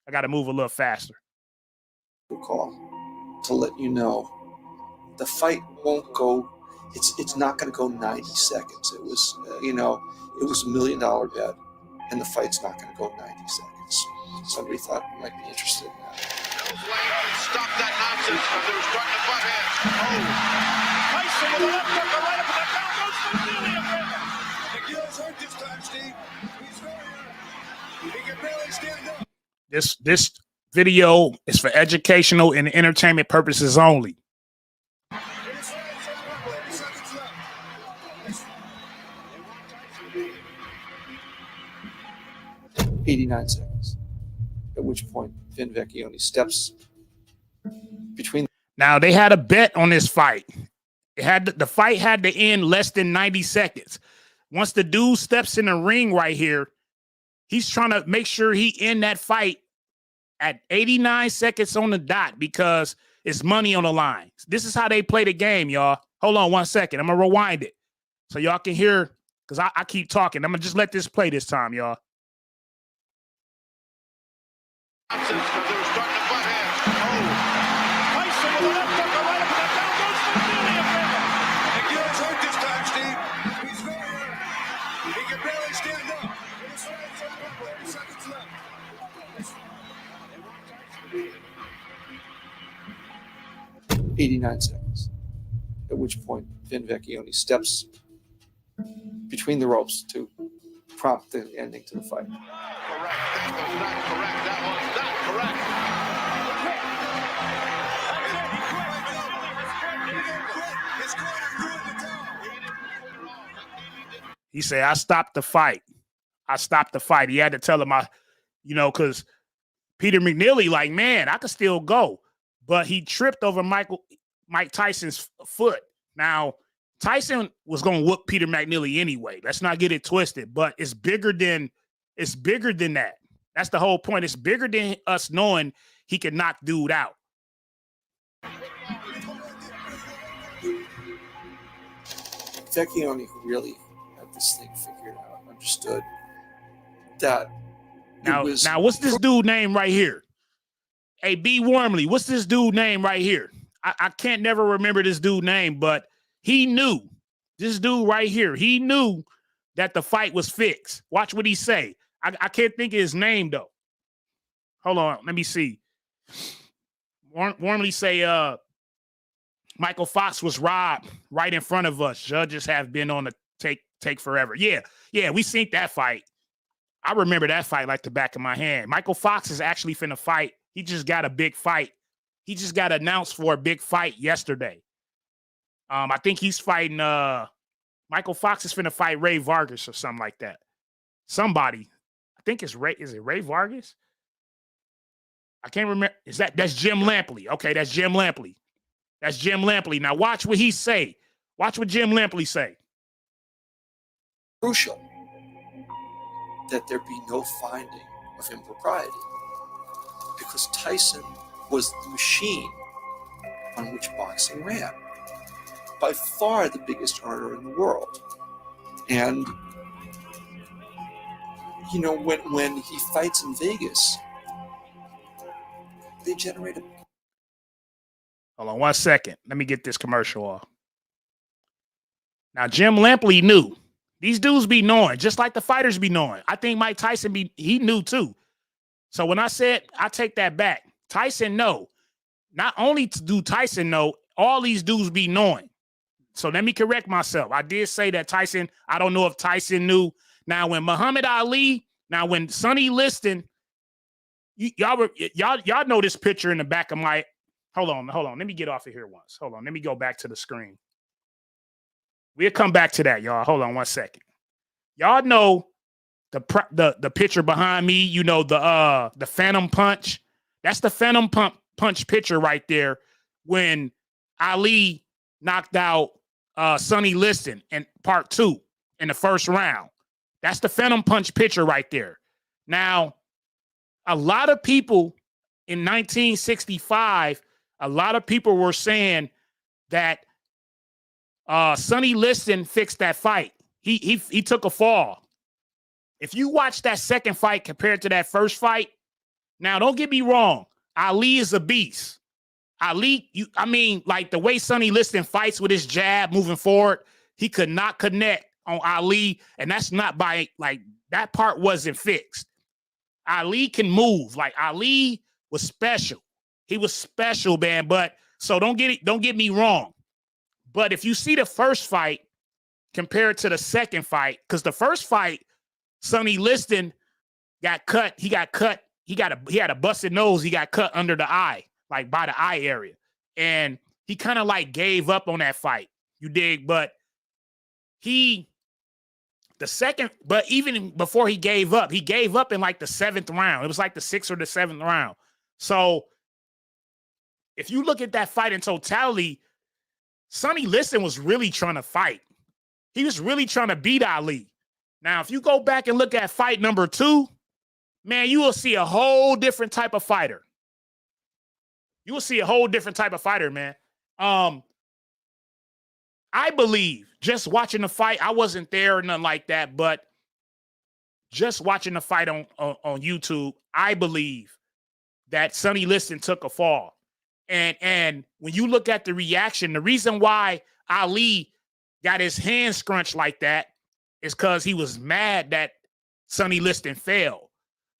I gotta move a little faster. Call to let you know the fight won't go. It's not going to go 90 seconds. It was, it was $1 million bet, and the fight's not going to go 90 seconds. Somebody thought you might be interested in that. Stop that nonsense. They were starting to butt heads. Tyson with a left hook right up in the crowd. McNeely's hurt this time, Steve. He's very hurt. He can barely stand up. This video is for educational and entertainment purposes only. 89 seconds. At which point, Vin Vecchione steps between. Now, they had a bet on this fight. The fight had to end less than 90 seconds. Once the dude steps in the ring right here, he's trying to make sure he end that fight at 89 seconds on the dot because it's money on the line. This is how they play the game, y'all. Hold on 1 second. I'm going to rewind it so y'all can hear, because I keep talking. I'm going to just let this play this time, y'all. He can barely stand up. 89 seconds. At which point, Vin Vecchione steps between the ropes to prompt the ending to the fight. He said, I stopped the fight. I stopped the fight. He had to tell him, because Peter McNeely, like, man, I could still go. But he tripped over Mike Tyson's foot. Now, Tyson was going to whoop Peter McNeely anyway. Let's not get it twisted. But it's bigger than that. That's the whole point. It's bigger than us knowing he can knock dude out. Vecchione really had this thing figured out, understood that now what's this dude name right here? Hey, B. Wormley, what's this dude name right here? I can't never remember this dude name, but he knew. This dude right here, he knew that the fight was fixed. Watch what he say. I can't think of his name, though. Hold on, let me see. Wormley say, Michael Fox was robbed right in front of us. Judges have been on the take forever. Yeah, we seen that fight. I remember that fight like the back of my hand. Michael Fox is actually finna fight. He just got a big fight. He just got announced for a big fight yesterday. I think he's fighting Michael Fox is finna fight Ray Vargas or something like that. Somebody. I think it's Ray. Is it Ray Vargas? I can't remember. That's Jim Lampley. Okay, that's Jim Lampley. That's Jim Lampley. Now watch what he say. Watch what Jim Lampley say. Crucial that there be no finding of impropriety, because Tyson was the machine on which boxing ran. By far the biggest earner in the world. And, when he fights in Vegas, they generate a... Hold on 1 second. Let me get this commercial off. Now, Jim Lampley knew. These dudes be knowing, just like the fighters be knowing. I think Mike Tyson he knew too. So when I said, I take that back. Tyson know. Not only do Tyson know, all these dudes be knowing. So let me correct myself. I did say that Tyson, I don't know if Tyson knew. Now, when Muhammad Ali, when Sonny Liston, y'all know this picture in the back of my, hold on. Let me get off of here once. Hold on. Let me go back to the screen. We'll come back to that, y'all. Hold on 1 second. Y'all know the picture behind me, the Phantom Punch. That's the Phantom Punch picture right there when Ali knocked out Sonny Liston in part 2 in the first round. That's the Phantom Punch picture right there. Now, a lot of people in 1965, a lot of people were saying that Sonny Liston fixed that fight. He took a fall. If you watch that second fight compared to that first fight, now don't get me wrong, Ali is a beast. Ali, like the way Sonny Liston fights with his jab moving forward, he could not connect on Ali, and that's not by, that part wasn't fixed. Ali can move. Like, Ali was special. He was special, man, but so don't get me wrong. But if you see the first fight compared to the second fight, because the first fight, Sonny Liston got cut. He had a busted nose. He got cut under the eye, like by the eye area. And he kind of gave up on that fight. You dig? But he The second, but even before he gave up in like the 7th round. It was like the 6th or the 7th round. So if you look at that fight in totality, Sonny Liston was really trying to fight. He was really trying to beat Ali. Now, if you go back and look at fight number 2, man, you will see a whole different type of fighter. You will see a whole different type of fighter, man. I believe, just watching the fight, I wasn't there or nothing like that, but just watching the fight on YouTube, I believe that Sonny Liston took a fall. And when you look at the reaction, the reason why Ali got his hands scrunched like that is because he was mad that Sonny Liston failed.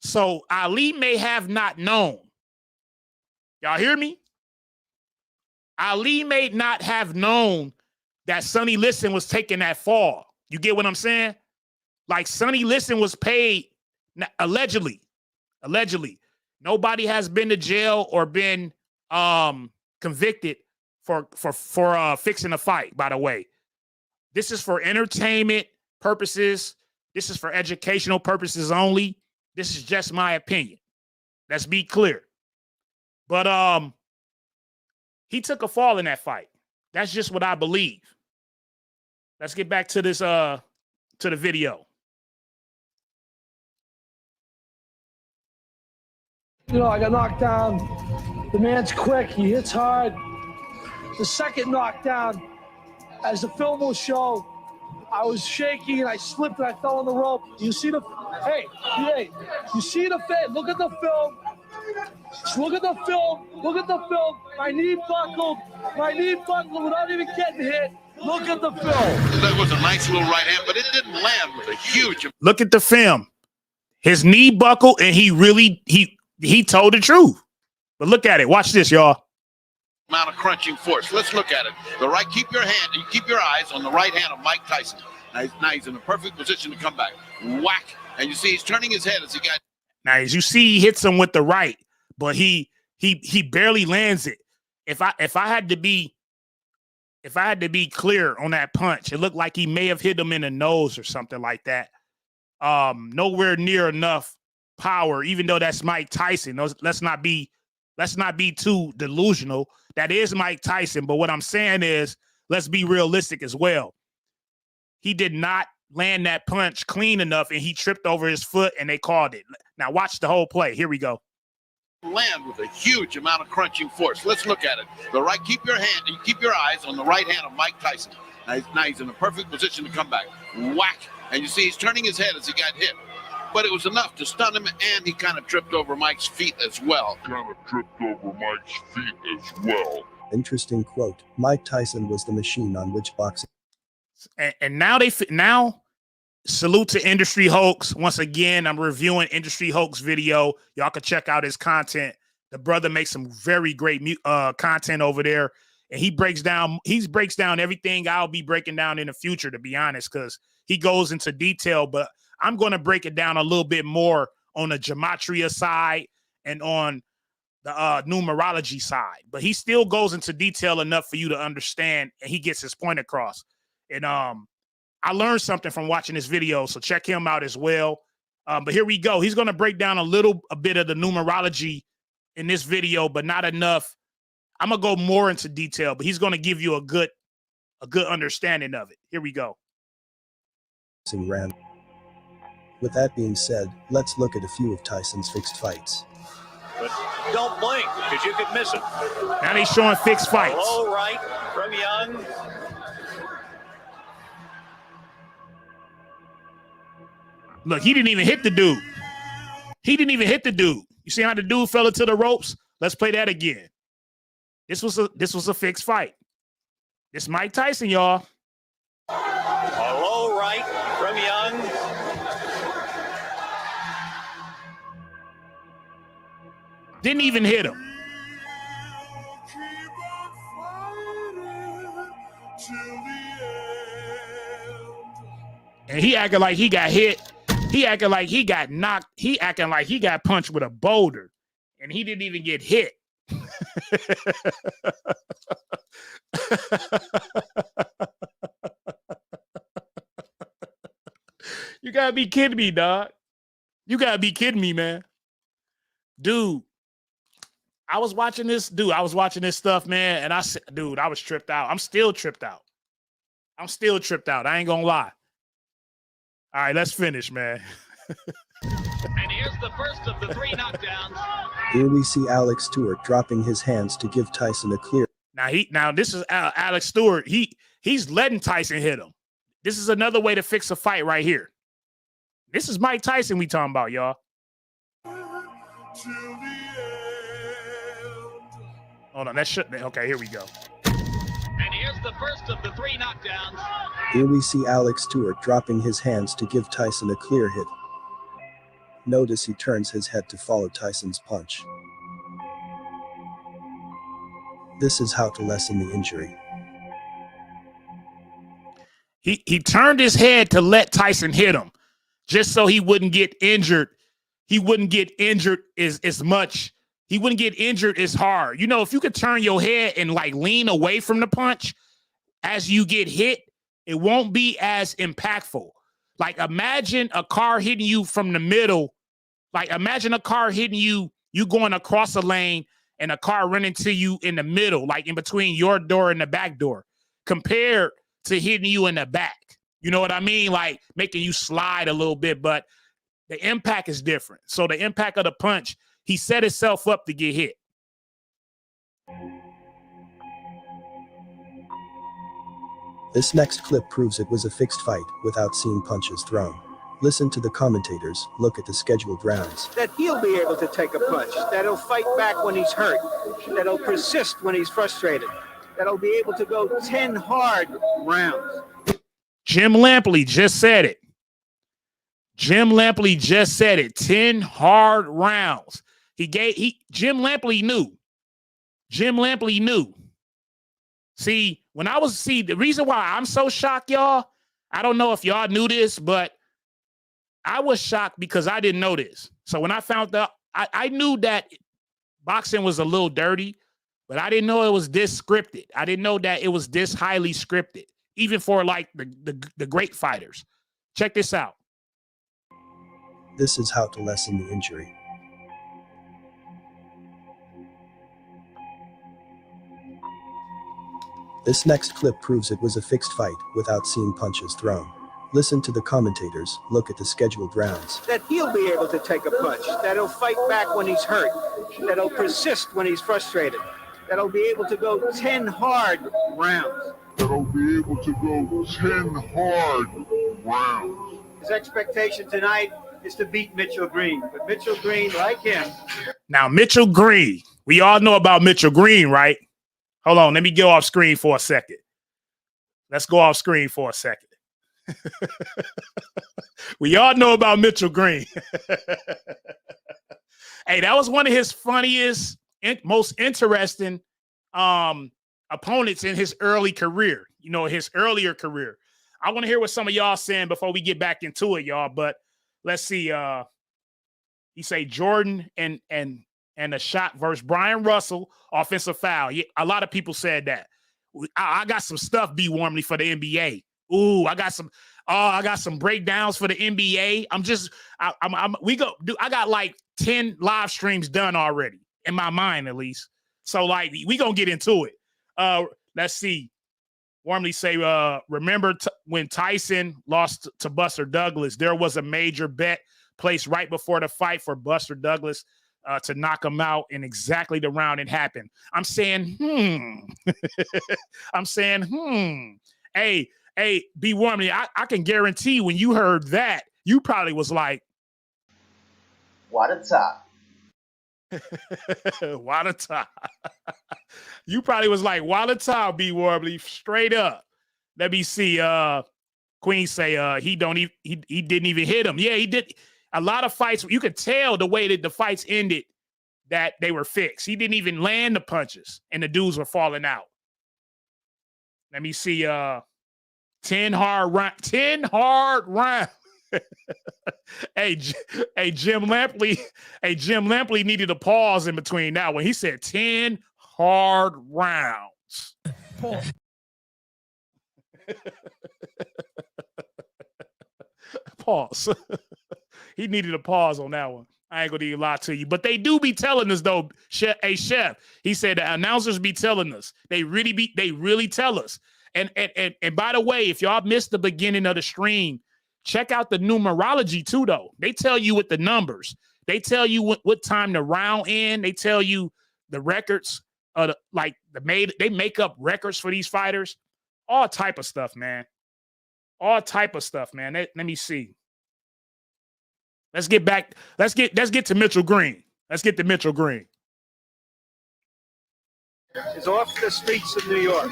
So Ali may have not known. Y'all hear me? Ali may not have known that Sonny Liston was taking that fall. You get what I'm saying? Like Sonny Liston was paid allegedly. Nobody has been to jail or been convicted for fixing a fight, by the way. This is for entertainment purposes. This is for educational purposes only. This is just my opinion. Let's be clear. But he took a fall in that fight. That's just what I believe. Let's get back to this to the video. You know, I got knocked down. The man's quick. He hits hard. The second knockdown, as the film will show, I was shaky and I slipped and I fell on the rope. You see the, hey, you see the film? Look at the film. Look at the film. Look at the film. My knee buckled without even getting hit. Look at the film. That was a nice little right hand, but it didn't land with a huge. Look at the film. His knee buckled and he told the truth. But look at it. Watch this, y'all. Amount of crunching force. Let's look at it. Keep your eyes on the right hand of Mike Tyson. Now he's in a perfect position to come back. Whack. And you see he's turning his head as he got. Now, as you see, he hits him with the right, but he barely lands it. If I had to be clear on that punch, it looked like he may have hit him in the nose or something like that. Nowhere near enough power, even though that's Mike Tyson. Let's not be too delusional. That is Mike Tyson, but what I'm saying is, let's be realistic as well. He did not land that punch clean enough, and he tripped over his foot, and they called it. Now watch the whole play. Here we go. Land with a huge amount of crunching force. Let's look at it. Keep your eyes on the right hand of Mike Tyson. Now he's in a perfect position to come back. Whack. And you see he's turning his head as he got hit. But it was enough to stun him, and he kind of tripped over Mike's feet as well. Interesting quote. Mike Tyson was the machine on which boxing. And now salute to Industry Hoax. Once again, I'm reviewing Industry Hoax video. Y'all can check out his content. The brother makes some very great content over there. And he breaks down everything I'll be breaking down in the future, to be honest, because he goes into detail. But I'm going to break it down a little bit more on the gematria side and on the numerology side. But he still goes into detail enough for you to understand, and he gets his point across. And I learned something from watching this video, so check him out as well. But here we go. He's going to break down a bit of the numerology in this video, but not enough. I'm going to go more into detail, but he's going to give you a good understanding of it. Here we go. With that being said, let's look at a few of Tyson's fixed fights. But don't blink, because you could miss it. Now they're showing fixed fights. Low right from Young. Look, he didn't even hit the dude. You see how the dude fell into the ropes? Let's play that again. This was a fixed fight. This Mike Tyson, y'all. A low right from Young. Didn't even hit him. And he acting like he got hit. He acting like he got knocked. He acting like he got punched with a boulder. And he didn't even get hit. You gotta be kidding me, dog. You gotta be kidding me, man. Dude, I was watching this stuff, man, and I said, dude, I was tripped out. I'm still tripped out. I ain't gonna lie. All right, let's finish, man. And here's the first of the 3 knockdowns. Here we see Alex Stewart dropping his hands to give Tyson a clear. Now this is Alex Stewart. He's letting Tyson hit him. This is another way to fix a fight right here. This is Mike Tyson we talking about, y'all. Hold on, okay, here we go. And here's the first of the 3 knockdowns. Here we see Alex Stewart dropping his hands to give Tyson a clear hit. Notice he turns his head to follow Tyson's punch. This is how to lessen the injury. He turned his head to let Tyson hit him, just so he wouldn't get injured. He wouldn't get injured as much. He wouldn't get injured as hard. You know, if you could turn your head and like lean away from the punch as you get hit, it won't be as impactful. Like imagine a car hitting you from the middle. Like imagine a car hitting you, you going across a lane and a car running to you in the middle, like in between your door and the back door, compared to hitting you in the back. You know what I mean? Like making you slide a little bit, but the impact is different. So the impact of the punch, he set himself up to get hit. This next clip proves it was a fixed fight without seeing punches thrown. Listen to the commentators, look at the scheduled rounds. That he'll be able to take a punch, that he'll fight back when he's hurt, that he'll persist when he's frustrated, that he'll be able to go 10 hard rounds. Jim Lampley just said it. Jim Lampley just said it. 10 hard rounds. Jim Lampley knew. Jim Lampley knew. The reason why I'm so shocked, y'all, I don't know if y'all knew this, but I was shocked because I didn't know this. So when I found out, I knew that boxing was a little dirty, but I didn't know it was this scripted. I didn't know that it was this highly scripted, even for like the great fighters. Check this out. This is how to lessen the injury. This next clip proves it was a fixed fight without seeing punches thrown. Listen to the commentators, look at the scheduled rounds. That he'll be able to take a punch, that he'll fight back when he's hurt, that he'll persist when he's frustrated, that he'll be able to go 10 hard rounds. That'll be able to go 10 hard rounds. His expectation tonight is to beat Mitchell Green, but Mitchell Green, like him. Now, Mitchell Green, we all know about Mitchell Green, right? Hold on, let me go off screen for a second. Let's go off screen for a second. We all know about Mitchell Green. Hey, that was one of his funniest, most interesting opponents in his early career. You know, his earlier career. I want to hear what some of y'all saying before we get back into it, y'all. But let's see. He say Jordan and a shot versus Brian Russell, offensive foul. Yeah, a lot of people said that. I got some stuff, B. Warmly, for the NBA. Ooh, I got some breakdowns for the NBA. I got like 10 live streams done already, in my mind at least. So like we gonna get into it. Let's see. Warmly say, remember when Tyson lost to Buster Douglas, there was a major bet placed right before the fight for Buster Douglas to knock him out in exactly the round it happened. I'm saying, I'm saying, Hey, B. Warmly, I can guarantee when you heard that, you probably was like, what a top. What a top. You probably was like, what a top, B. Warmly, straight up. Let me see. Queen say he didn't even hit him. Yeah, he did. A lot of fights, you could tell the way that the fights ended that they were fixed. He didn't even land the punches, and the dudes were falling out. Let me see. 10 hard round. Hey, Jim Lampley. Hey, Jim Lampley needed a pause in between that one. He said 10 hard rounds. Pause. He needed a pause on that one. I ain't gonna even lie to you, but they do be telling us though. Chef, he said the announcers be telling us. They really tell us. And by the way, if y'all missed the beginning of the stream, check out the numerology too. Though they tell you with the numbers, they tell you what time the round in. They tell you the records. They make up records for these fighters. All type of stuff, man. All type of stuff, man. Let me see. Let's get back. Let's get to Mitchell Green. Let's get to Mitchell Green. Is off the streets of New York.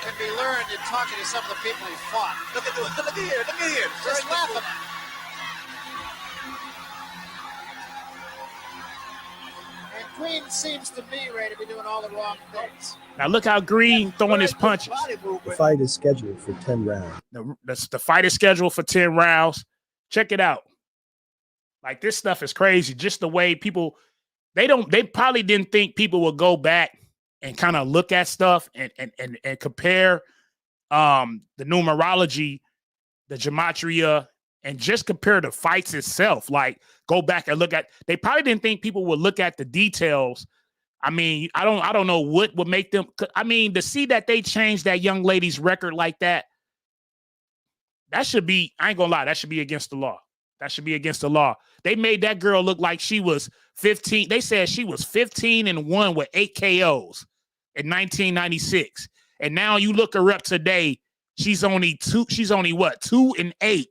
Can be learned in talking to some of the people he fought. Look at here. Look at here. Just laugh at him. And Green seems to me, Ray, to be doing all the wrong things. Now look how Green throwing his punches. The fight is scheduled for 10 rounds. The fight is scheduled for 10 rounds. Check it out. Like, this stuff is crazy. Just the way people, they probably didn't think people would go back and kind of look at stuff and compare the numerology, the gematria, and just compare the fights itself. Like, go back and look at, they probably didn't think people would look at the details. I mean, I don't know what would make them. I mean, to see that they changed that young lady's record like that, that should be, I ain't gonna lie, that should be against the law. That should be against the law. They made that girl look like she was 15. They said she was 15-1 with 8 KOs in 1996. And now you look her up today, she's only 2-8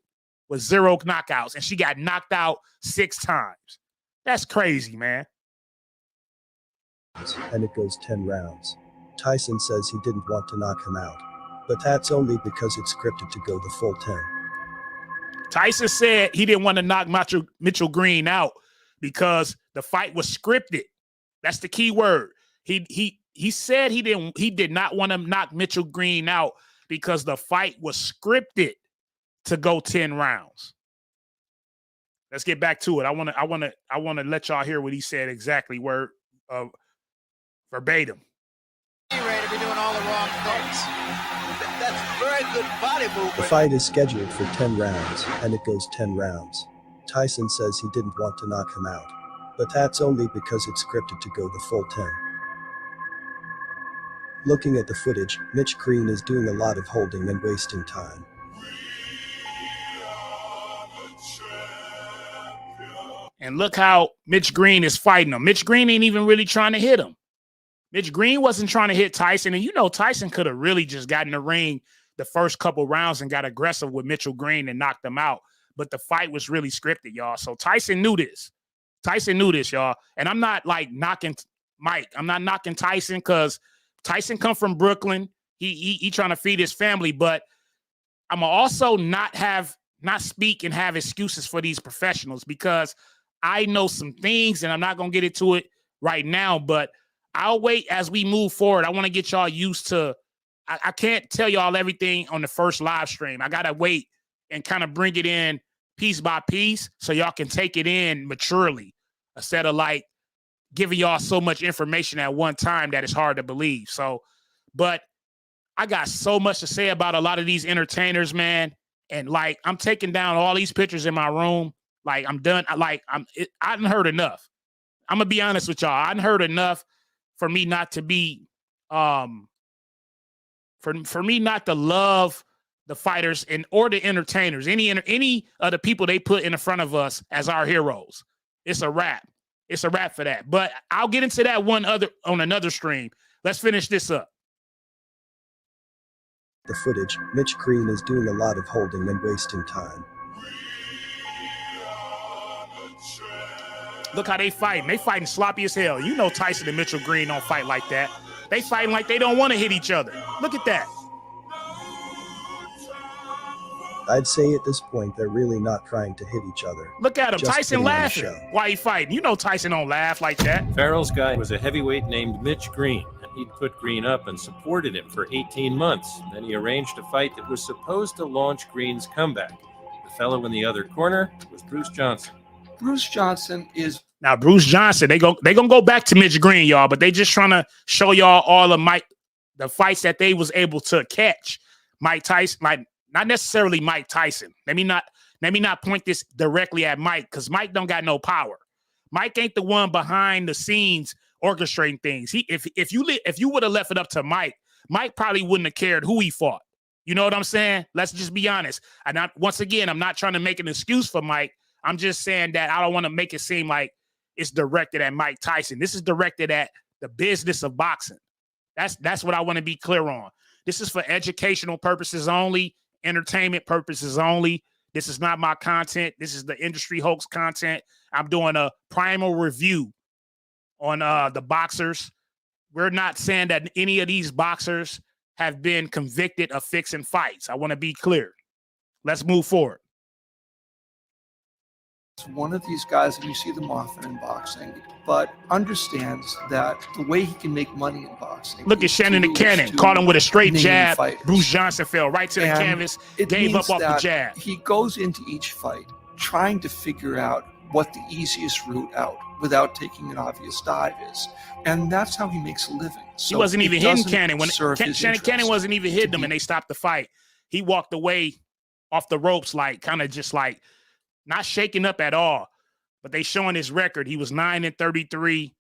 with 0 knockouts. And she got knocked out 6 times. That's crazy, man. And it goes 10 rounds. Tyson says he didn't want to knock him out, but that's only because it's scripted to go the full 10. Tyson said he didn't want to knock Mitchell Green out because the fight was scripted. That's the key word. He said he did not want to knock Mitchell Green out because the fight was scripted to go 10 rounds. Let's get back to it. I want to let y'all hear what he said exactly, word verbatim. Ready to be doing all the wrong things. That's very good body movement. The fight is scheduled for 10 rounds, and it goes 10 rounds. Tyson says he didn't want to knock him out, but that's only because it's scripted to go the full 10. Looking at the footage, Mitch Green is doing a lot of holding and wasting time. And look how Mitch Green is fighting him. Mitch Green ain't even really trying to hit him. Mitch Green wasn't trying to hit Tyson. And, you know, Tyson could have really just gotten in the ring the first couple rounds and got aggressive with Mitchell Green and knocked him out. But the fight was really scripted, y'all. So Tyson knew this. Tyson knew this, y'all. And I'm not, like, knocking Mike. I'm not knocking Tyson because Tyson come from Brooklyn. He trying to feed his family. But I'm also not speak and have excuses for these professionals because I know some things, and I'm not going to get into it right now, but I'll wait as we move forward. I want to get y'all used to, I can't tell y'all everything on the first live stream. I got to wait and kind of bring it in piece by piece so y'all can take it in maturely instead of like giving y'all so much information at one time that it's hard to believe. So, but I got so much to say about a lot of these entertainers, man. And like, I'm taking down all these pictures in my room. Like, I'm done. I done heard enough. I'm going to be honest with y'all. I done heard enough for me not to be, for me not to love the fighters or the entertainers, any of the people they put in front of us as our heroes. It's a wrap. It's a wrap for that. But I'll get into that on another stream. Let's finish this up. The footage, Mitch Green is doing a lot of holding and wasting time. Look how they fighting. They fighting sloppy as hell. You know Tyson and Mitchell Green don't fight like that. They fighting like they don't want to hit each other. Look at that. I'd say at this point they're really not trying to hit each other. Look at him. Just Tyson laughing while he fighting. You know Tyson don't laugh like that. Farrell's guy was a heavyweight named Mitch Green. He'd put Green up and supported him for 18 months. Then he arranged a fight that was supposed to launch Green's comeback. The fellow in the other corner was Bruce Johnson. Bruce Johnson is... Now, Bruce Johnson, they going to go back to Mitch Green, y'all, but they just trying to show y'all all of the fights that they was able to catch. Mike Tyson, like not necessarily Mike Tyson. Let me not point this directly at Mike because Mike don't got no power. Mike ain't the one behind the scenes orchestrating things. If you would have left it up to Mike, Mike probably wouldn't have cared who he fought. You know what I'm saying? Let's just be honest. Once again, I'm not trying to make an excuse for Mike. I'm just saying that I don't want to make it seem like it's directed at Mike Tyson. This is directed at the business of boxing. That's what I want to be clear on. This is for educational purposes only, entertainment purposes only. This is not my content. This is the industry hoax content. I'm doing a primal review on the boxers. We're not saying that any of these boxers have been convicted of fixing fights. I want to be clear. Let's move forward. It's one of these guys, and you see them often in boxing, but understands that the way he can make money in boxing. Look at Shannon the Cannon. Caught him with a straight jab. Fighters. Bruce Johnson fell right to the canvas, gave up off the jab. He goes into each fight trying to figure out what the easiest route out without taking an obvious dive is. And that's how he makes a living. So he wasn't even hitting Cannon. Shannon Cannon wasn't even hitting him and they stopped the fight. He walked away off the ropes like kind of just like not shaking up at all. But they showing his record. He was 9-33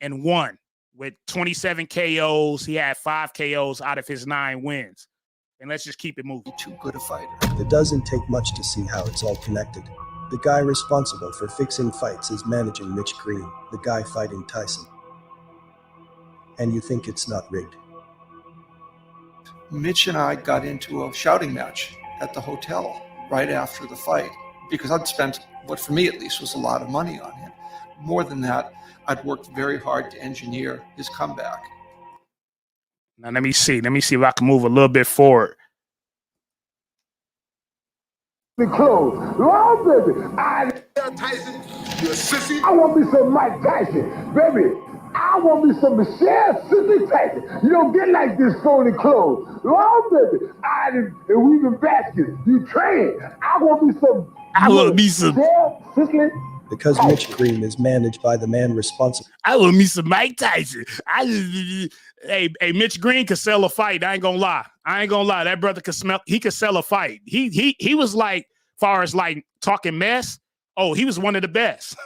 and 1 with 27 KOs. He had 5 KOs out of his 9 wins. And let's just keep it moving. Too good a fighter. It doesn't take much to see how it's all connected. The guy responsible for fixing fights is managing Mitch Green, the guy fighting Tyson. And you think it's not rigged? Mitch and I got into a shouting match at the hotel right after the fight because I'd spent, what for me at least was a lot of money on him. More than that, I'd worked very hard to engineer his comeback. Now let me see if I can move a little bit forward. The clothes. Lord, baby, Tyson, you're a sissy. I want me some Mike Tyson, baby. I want me some Michelle Sissy Tyson. You don't get like this phony clothes. Lord, baby, and weaving baskets. You train. I want me some. Michelle Sissy. Because Mitch Green is managed by the man responsible. I want me some Mike Tyson. Hey, Mitch Green could sell a fight. I ain't gonna lie. That brother could sell a fight. He was like, far as like talking mess. Oh, he was one of the best.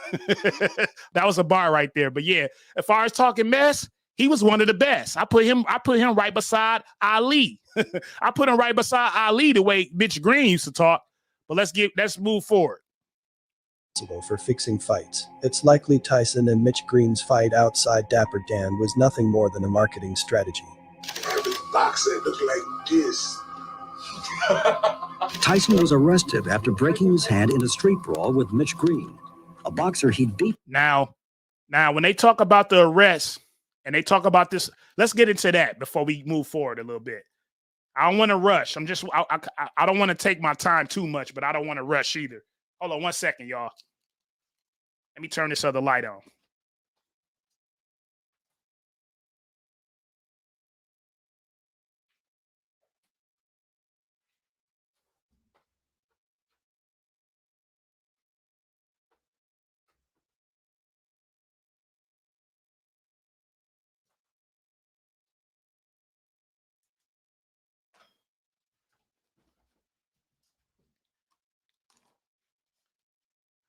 That was a bar right there. But yeah, as far as talking mess, he was one of the best. I put him right beside Ali. I put him right beside Ali the way Mitch Green used to talk. But let's move forward. For fixing fights. It's likely Tyson and Mitch Green's fight outside Dapper Dan was nothing more than a marketing strategy. Boxing look like this. Tyson was arrested after breaking his hand in a street brawl with Mitch Green, a boxer he'd beat. Now, when they talk about the arrest and they talk about this, let's get into that before we move forward a little bit. I don't want to rush. I don't want to take my time too much, but I don't want to rush either. Hold on 1 second, y'all. Let me turn this other light on.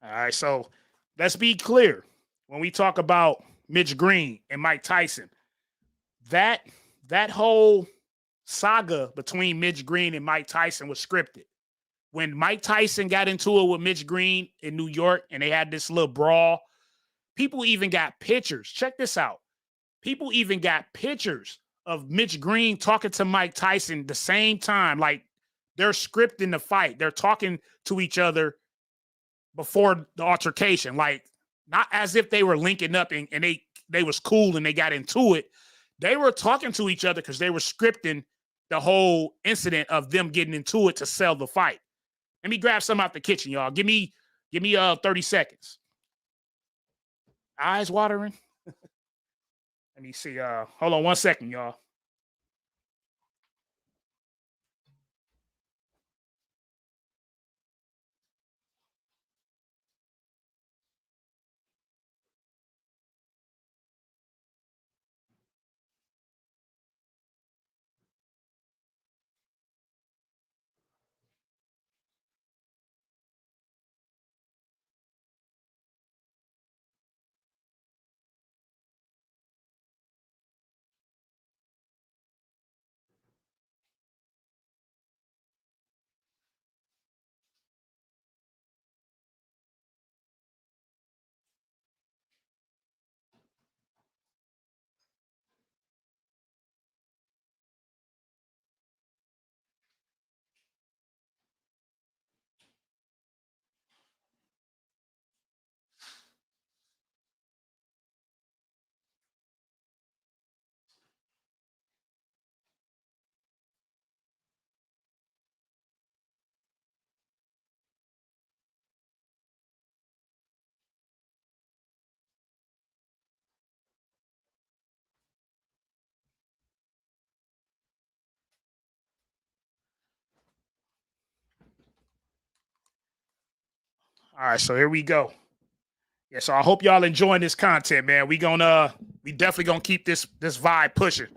All right, so let's be clear. When we talk about Mitch Green and Mike Tyson, that whole saga between Mitch Green and Mike Tyson was scripted. When Mike Tyson got into it with Mitch Green in New York and they had this little brawl, people even got pictures. Check this out. People even got pictures of Mitch Green talking to Mike Tyson the same time. Like they're scripting the fight. They're talking to each other before the altercation, like not as if they were linking up and they was cool and they got into it. They were talking to each other because they were scripting the whole incident of them getting into it to sell the fight. Let me grab some out the kitchen, y'all. Give me 30 seconds. Eyes watering. Let me see. Hold on 1 second, y'all. All right, so here we go. Yeah, so I hope y'all enjoying this content, man. We definitely gonna keep this vibe pushing.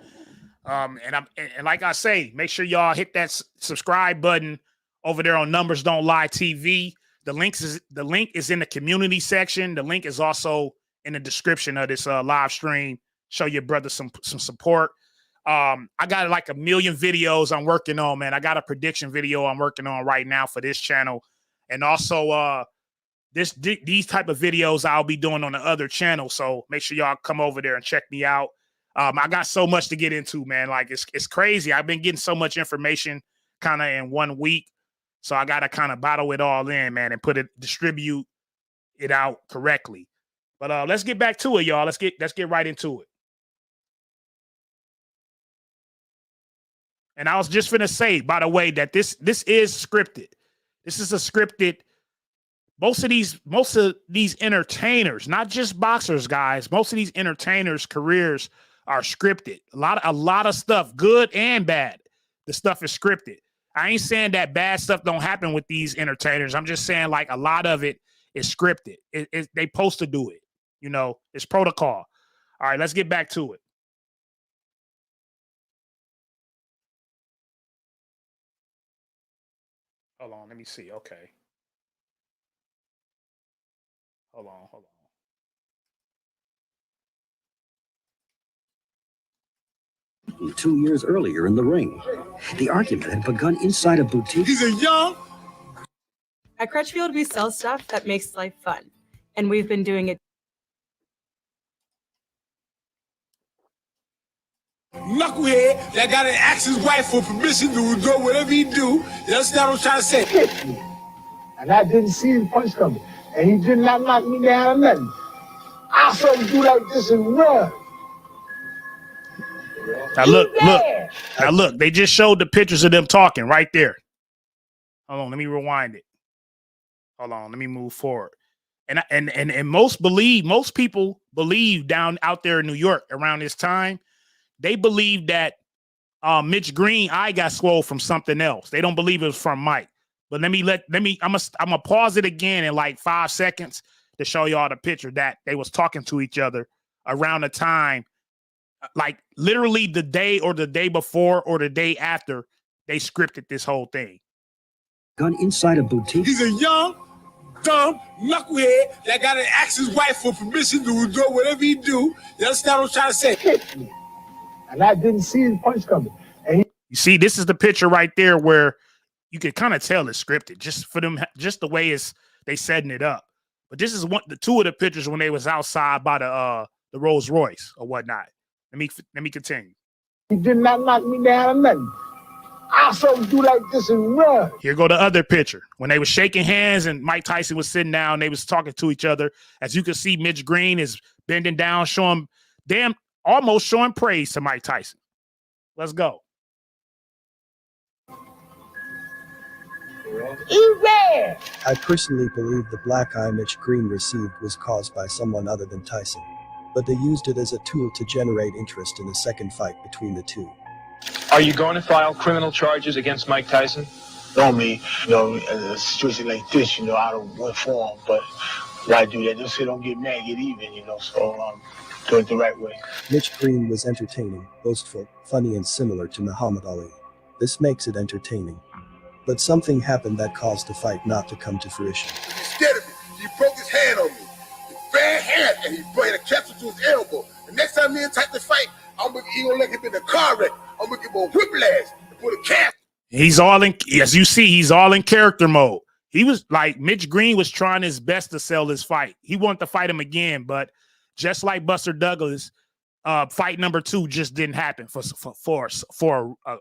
And like I say, make sure y'all hit that subscribe button over there on Numbers Don't Lie TV. The link is in the community section. The link is also in the description of this live stream. Show your brother some support. I got like 1 million videos I'm working on, man. I got a prediction video I'm working on right now for this channel, and also these type of videos I'll be doing on the other channel. So make sure y'all come over there and check me out. I got so much to get into, man. Like it's crazy. I've been getting so much information kind of in 1 week. So I got to kind of bottle it all in, man, and distribute it out correctly. But let's get back to it, y'all. Let's get right into it. And I was just finna say, by the way, that this is scripted. This is a scripted. Most of these entertainers, not just boxers, guys, most of these entertainers' careers are scripted. A lot of stuff, good and bad. The stuff is scripted. I ain't saying that bad stuff don't happen with these entertainers. I'm just saying like a lot of it is scripted. They supposed to do it. You know, it's protocol. All right, let's get back to it. Hold on, let me see. Okay. Hold on. 2 years earlier in the ring. The argument had begun inside a boutique. He's a young. At Crutchfield, we sell stuff that makes life fun, and we've been doing it. Knucklehead that got to ask his wife for permission to do whatever he do. You understand what I'm trying to say? And I didn't see him punch coming. And he did not knock me down or nothing. I saw him do like this and run. Now look, they just showed the pictures of them talking right there. Hold on, let me rewind it. Hold on, let me move forward. And most people believe down out there in New York around this time, they believe that Mitch Green eye got swole from something else. They don't believe it was from Mike. But I'm gonna pause it again in like 5 seconds to show y'all the picture that they was talking to each other around the time, like literally the day or the day before or the day after they scripted this whole thing. Gun inside a boutique. He's a young, dumb knucklehead that got to ask his wife for permission to do whatever he do. You understand what I'm trying to say? And I didn't see him punch coming. You see, this is the picture right there where you can kind of tell it's scripted, just for them, just the way they setting it up. But this is two of the pictures when they was outside by the Rolls Royce or whatnot. Let me continue. He did not knock me down or nothing. I saw him do like this and run. Here go the other picture when they was shaking hands and Mike Tyson was sitting down. They was talking to each other. As you can see, Mitch Green is bending down, almost showing praise to Mike Tyson. Let's go. I personally believe the black eye Mitch Green received was caused by someone other than Tyson, but they used it as a tool to generate interest in a second fight between the two. Are you going to file criminal charges against Mike Tyson? Know me, in a situation like this, I don't want for him, but why do that? Just so don't get mad, get even, so do it the right way. Mitch Green was entertaining, boastful, funny, and similar to Muhammad Ali. This makes it entertaining. But something happened that caused the fight not to come to fruition. He scared of me. He broke his hand on me. His bad hand, and he brought a capsule to his elbow. The next time me and Tyson fight, he gonna let him in the car wreck. I'm gonna give him a whiplash and put a cast. He's all in, as you see, he's all in character mode. He was like, Mitch Green was trying his best to sell this fight. He wanted to fight him again, but just like Buster Douglas, fight number 2 just didn't happen for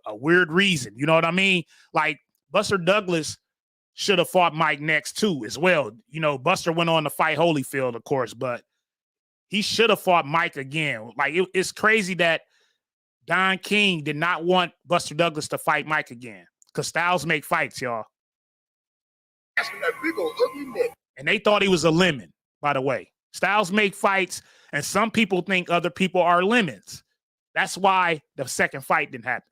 a weird reason. You know what I mean? Like Buster Douglas should have fought Mike next too as well. Buster went on to fight Holyfield, of course, but he should have fought Mike again. Like it's crazy that Don King did not want Buster Douglas to fight Mike again because styles make fights, y'all. And they thought he was a lemon, by the way. Styles make fights, and some people think other people are lemons. That's why the second fight didn't happen.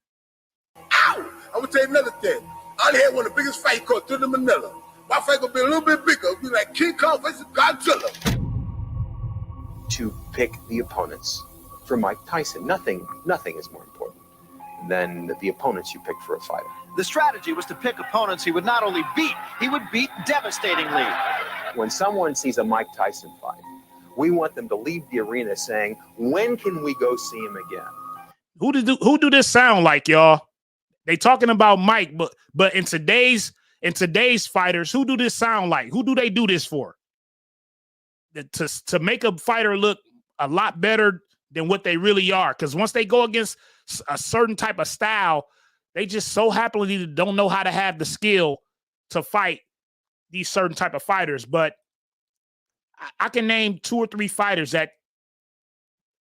Ow! I'm gonna tell you another thing. I had one of the biggest fights called through the Manila. My fight gonna be a little bit bigger. It'll be like King Kong versus Godzilla. To pick the opponents for Mike Tyson. Nothing is more important than the opponents you pick for a fighter. The strategy was to pick opponents he would not only beat, he would beat devastatingly. When someone sees a Mike Tyson fight, we want them to leave the arena saying, when can we go see him again? Who do this sound like, y'all? They talking about Mike, but in today's fighters, who do this sound like? Who do they do this for? To make a fighter look a lot better than what they really are. Because once they go against a certain type of style, they just so happily don't know how to have the skill to fight these certain type of fighters. But I can name 2 or 3 fighters that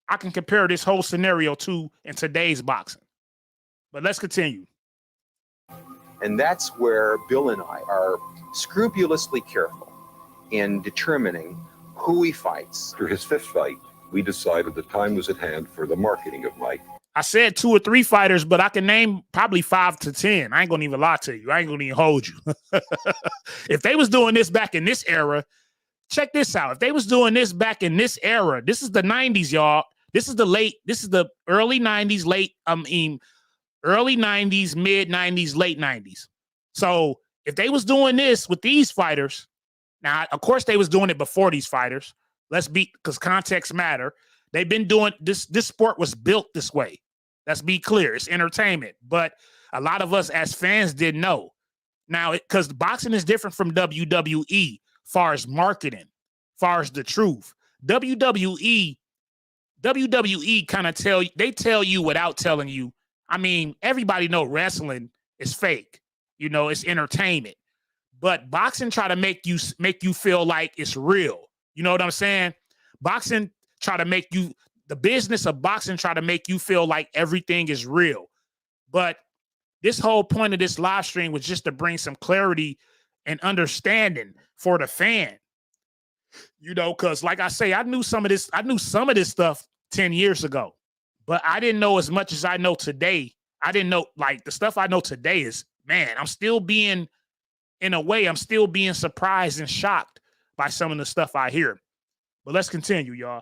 I can compare this whole scenario to in today's boxing. But let's continue. And that's where Bill and I are scrupulously careful in determining who he fights. After his 5th fight, we decided the time was at hand for the marketing of Mike. I said 2 or 3 fighters, but I can name probably 5 to 10. I ain't gonna even lie to you. I ain't gonna even hold you. If they was doing this back in this era, check this out. If they was doing this back in this era, this is the 90s, y'all. This is the early 90s, early 90s, mid 90s, late 90s. So if they was doing this with these fighters, now, of course, they was doing it before these fighters. Because context matter. They've been doing this. This sport was built this way. Let's be clear. It's entertainment. But a lot of us as fans didn't know. Now, because boxing is different from WWE far as marketing, far as the truth. WWE kind of tell you without telling you. I mean, everybody know wrestling is fake. You know, it's entertainment. But boxing try to make you feel like it's real. You know what I'm saying? Boxing try to make you, the business of boxing try to make you feel like everything is real. But this whole point of this live stream was just to bring some clarity and understanding for the fan. You know, because like I say, I knew some of this stuff 10 years ago, but I didn't know as much as I know today. I didn't know, like, the stuff I know today is, man, I'm still being surprised and shocked by some of the stuff I hear. But let's continue, y'all.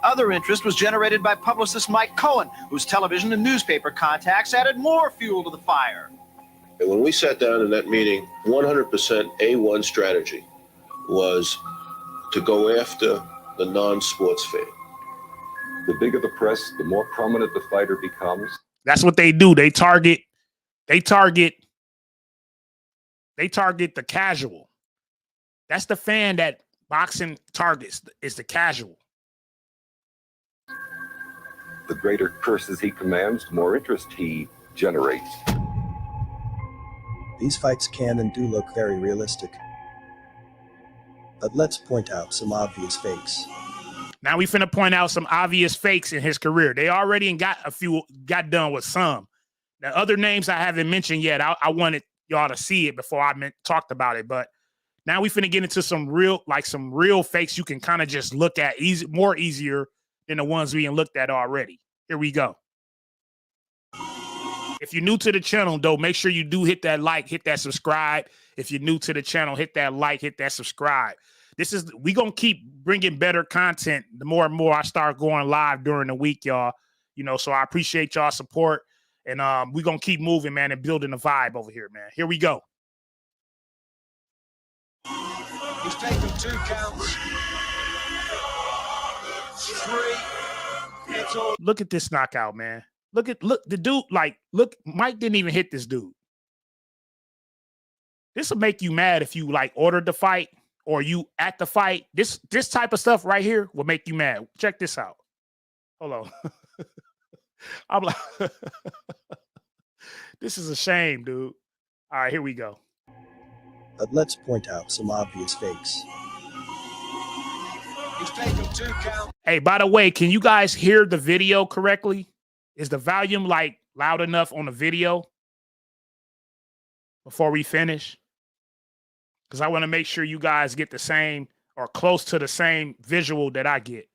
Other interest was generated by publicist Mike Cohen, whose television and newspaper contacts added more fuel to the fire. And when we sat down in that meeting, 100% A1 strategy was to go after the non-sports fan. The bigger the press, the more prominent the fighter becomes. That's what they do. They target the casual. That's the fan that boxing targets, is the casual. The greater purses he commands, the more interest he generates. These fights can and do look very realistic. But let's point out some obvious fakes. Now we finna point out some obvious fakes in his career. They already got done with some. The other names I haven't mentioned yet, I wanted y'all to see it before I talked about it. But now we finna get into some real fakes you can kind of just look at more easier than the ones we looked at already. Here we go. If you're new to the channel, though, make sure you do hit that like, hit that subscribe. If you're new to the channel, hit that like, hit that subscribe. We gonna keep bringing better content the more and more I start going live during the week, y'all. You know, so I appreciate y'all support, and we gonna keep moving, man, and building a vibe over here, man. Here we go. He's taken 2 counts. 3. It's all. Look at this knockout, man. Look, the dude, Mike didn't even hit this dude. This will make you mad if you ordered the fight or you at the fight. This type of stuff right here will make you mad. Check this out. Hold on. I'm like, this is a shame, dude. All right, here we go. But let's point out some obvious fakes. He's taken 2 counts. Hey, by the way, can you guys hear the video correctly? Is the volume loud enough on the video before we finish? Because I want to make sure you guys get the same or close to the same visual that I get.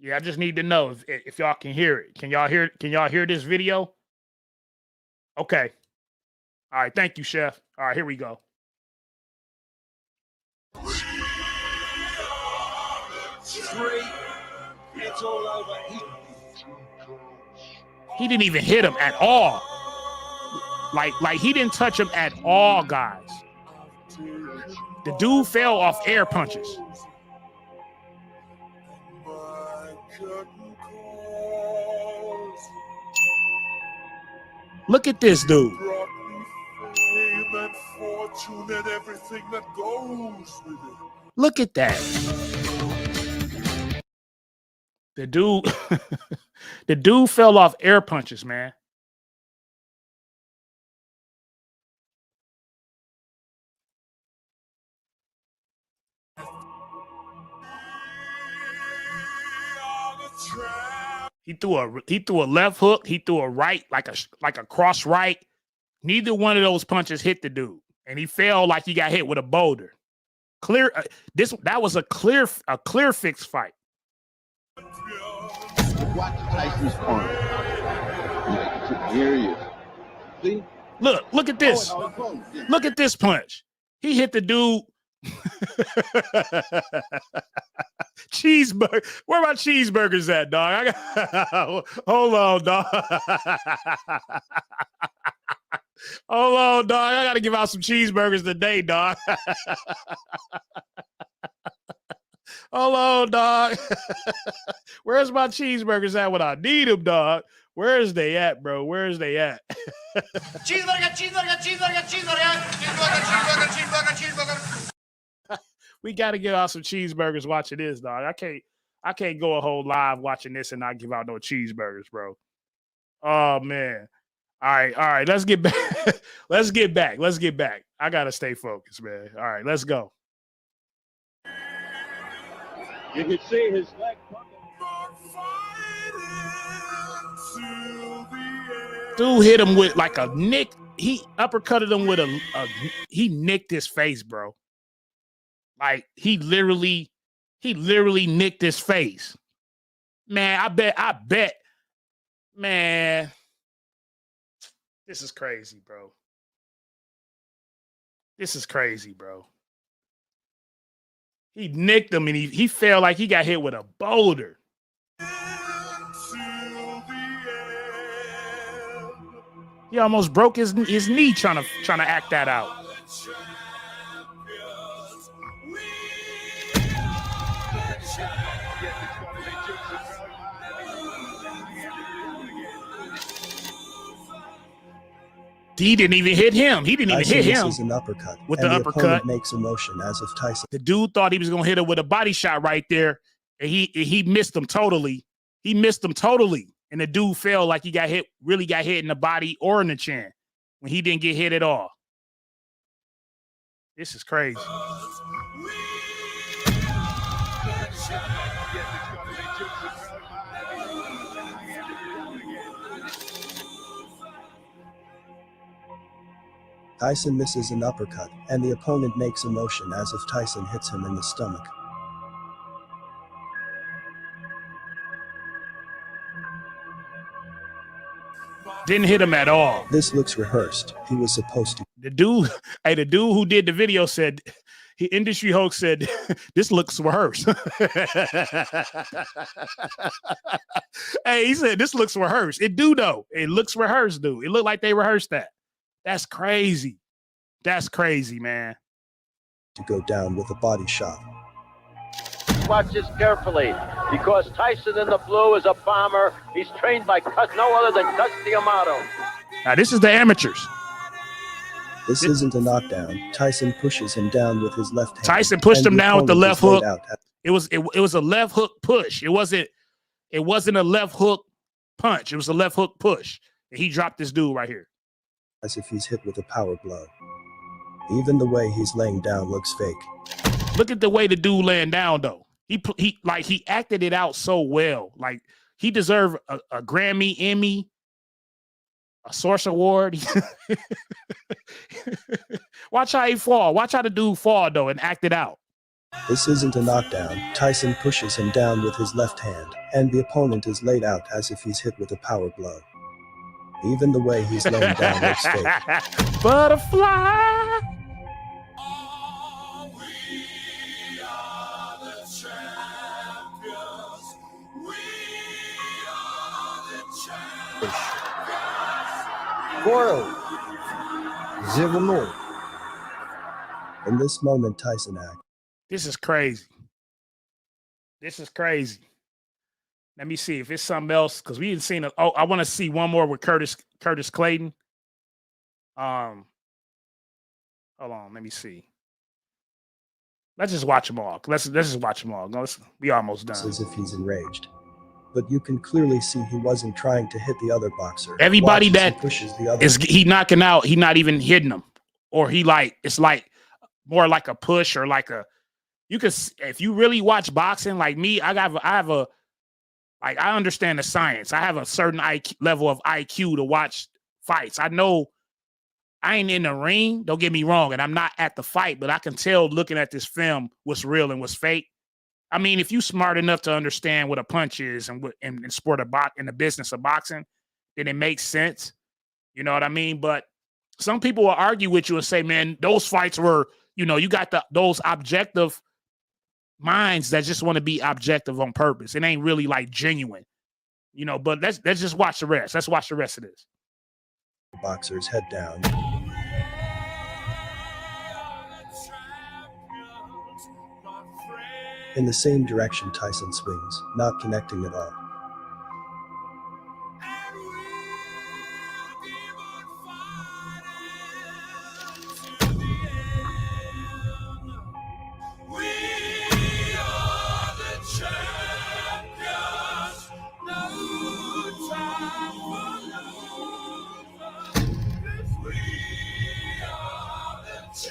Yeah, I just need to know if y'all can hear it. Can y'all hear this video? Okay. All right, thank you, Chef. All right, here we go. It's all over. He didn't even hit him at all. Like he didn't touch him at all, guys. The dude fell off air punches. Look at this dude. Look at that. The dude, the dude fell off air punches, man. He threw a left hook. He threw a right, like a cross right. Neither one of those punches hit the dude, and he fell like he got hit with a boulder. Clear. That was a clear fix fight. Watch Tyson's corner. Here he is. See? Look at this. Look at this punch. He hit the dude. Cheeseburger. Where my cheeseburgers at, dog? Hold on, dog. Hold on, dog. I gotta give out some cheeseburgers today, dog. Hold on, dog. Where's my cheeseburgers at when I need them, dog? Where's they at, bro? Where's they at? Cheeseburger. We got to give out some cheeseburgers watching this, dog. I can't go a whole live watching this and not give out no cheeseburgers, bro. Oh, man. All right. Let's get back. Let's get back. I got to stay focused, man. All right, let's go. You can see his leg. Dude hit him with like a nick. He uppercutted him with he nicked his face, bro. Like he literally nicked his face. Man, I bet. Man, this is crazy, bro. This is crazy, bro. He nicked him and he felt like he got hit with a boulder. He almost broke his knee trying to act that out. He didn't even hit him. He didn't even hit him. This is an uppercut. With and the opponent uppercut. Makes a motion as if Tyson. The dude thought he was going to hit him with a body shot right there. And he missed him totally. He missed him totally. And the dude fell like he really got hit in the body or in the chin when he didn't get hit at all. This is crazy. Tyson misses an uppercut, and the opponent makes a motion as if Tyson hits him in the stomach. Didn't hit him at all. This looks rehearsed. He was supposed to. The dude who did the video said, Industry Hoax said, this looks rehearsed. Hey, he said, this looks rehearsed. It do, though. It looks rehearsed, dude. It looked like they rehearsed that. That's crazy. That's crazy, man. To go down with a body shot. Watch this carefully, because Tyson in the blue is a bomber. He's trained by no other than Cus Amato. Now, this is the amateurs. This isn't a knockdown. Tyson pushes him down with his left hand. Tyson pushed him down with the left hook. It was a left hook push. It wasn't a left hook punch. It was a left hook push. And he dropped this dude right here. As if he's hit with a power blow. Even the way he's laying down looks fake. Look at the way the dude laying down, though. He acted it out so well. Like he deserved a Grammy, Emmy, a Source Award. Watch how he fall. Watch how the dude fall, though, and act it out. This isn't a knockdown. Tyson pushes him down with his left hand, and the opponent is laid out as if he's hit with a power blow. Even the way he's laying down looks fake. Butterfly. In this moment, Tyson acts. This is crazy. This is crazy. Let me see if it's something else because we didn't see it. Oh, I want to see one more with Curtis Clayton. Hold on, let me see. Let's just watch them all. Let's just watch them all. We almost done. As if he's enraged, but you can clearly see he wasn't trying to hit the other boxer. Everybody that pushes the other. Is he knocking out? He not even hitting them, or it's like more like a push or like a. You could, if you really watch boxing like me, I understand the science. I have a certain level of IQ to watch fights. I know I ain't in the ring. Don't get me wrong, and I'm not at the fight, but I can tell looking at this film what's real and what's fake. I mean, if you smart enough to understand what a punch is and what in the business of boxing, then it makes sense. You know what I mean? But some people will argue with you and say, man, those fights were, you got those objective minds that just want to be objective on purpose. It ain't really like genuine, but let's just watch the rest. Let's watch the rest of this. Boxer's head down. In the same direction Tyson swings, not connecting at all.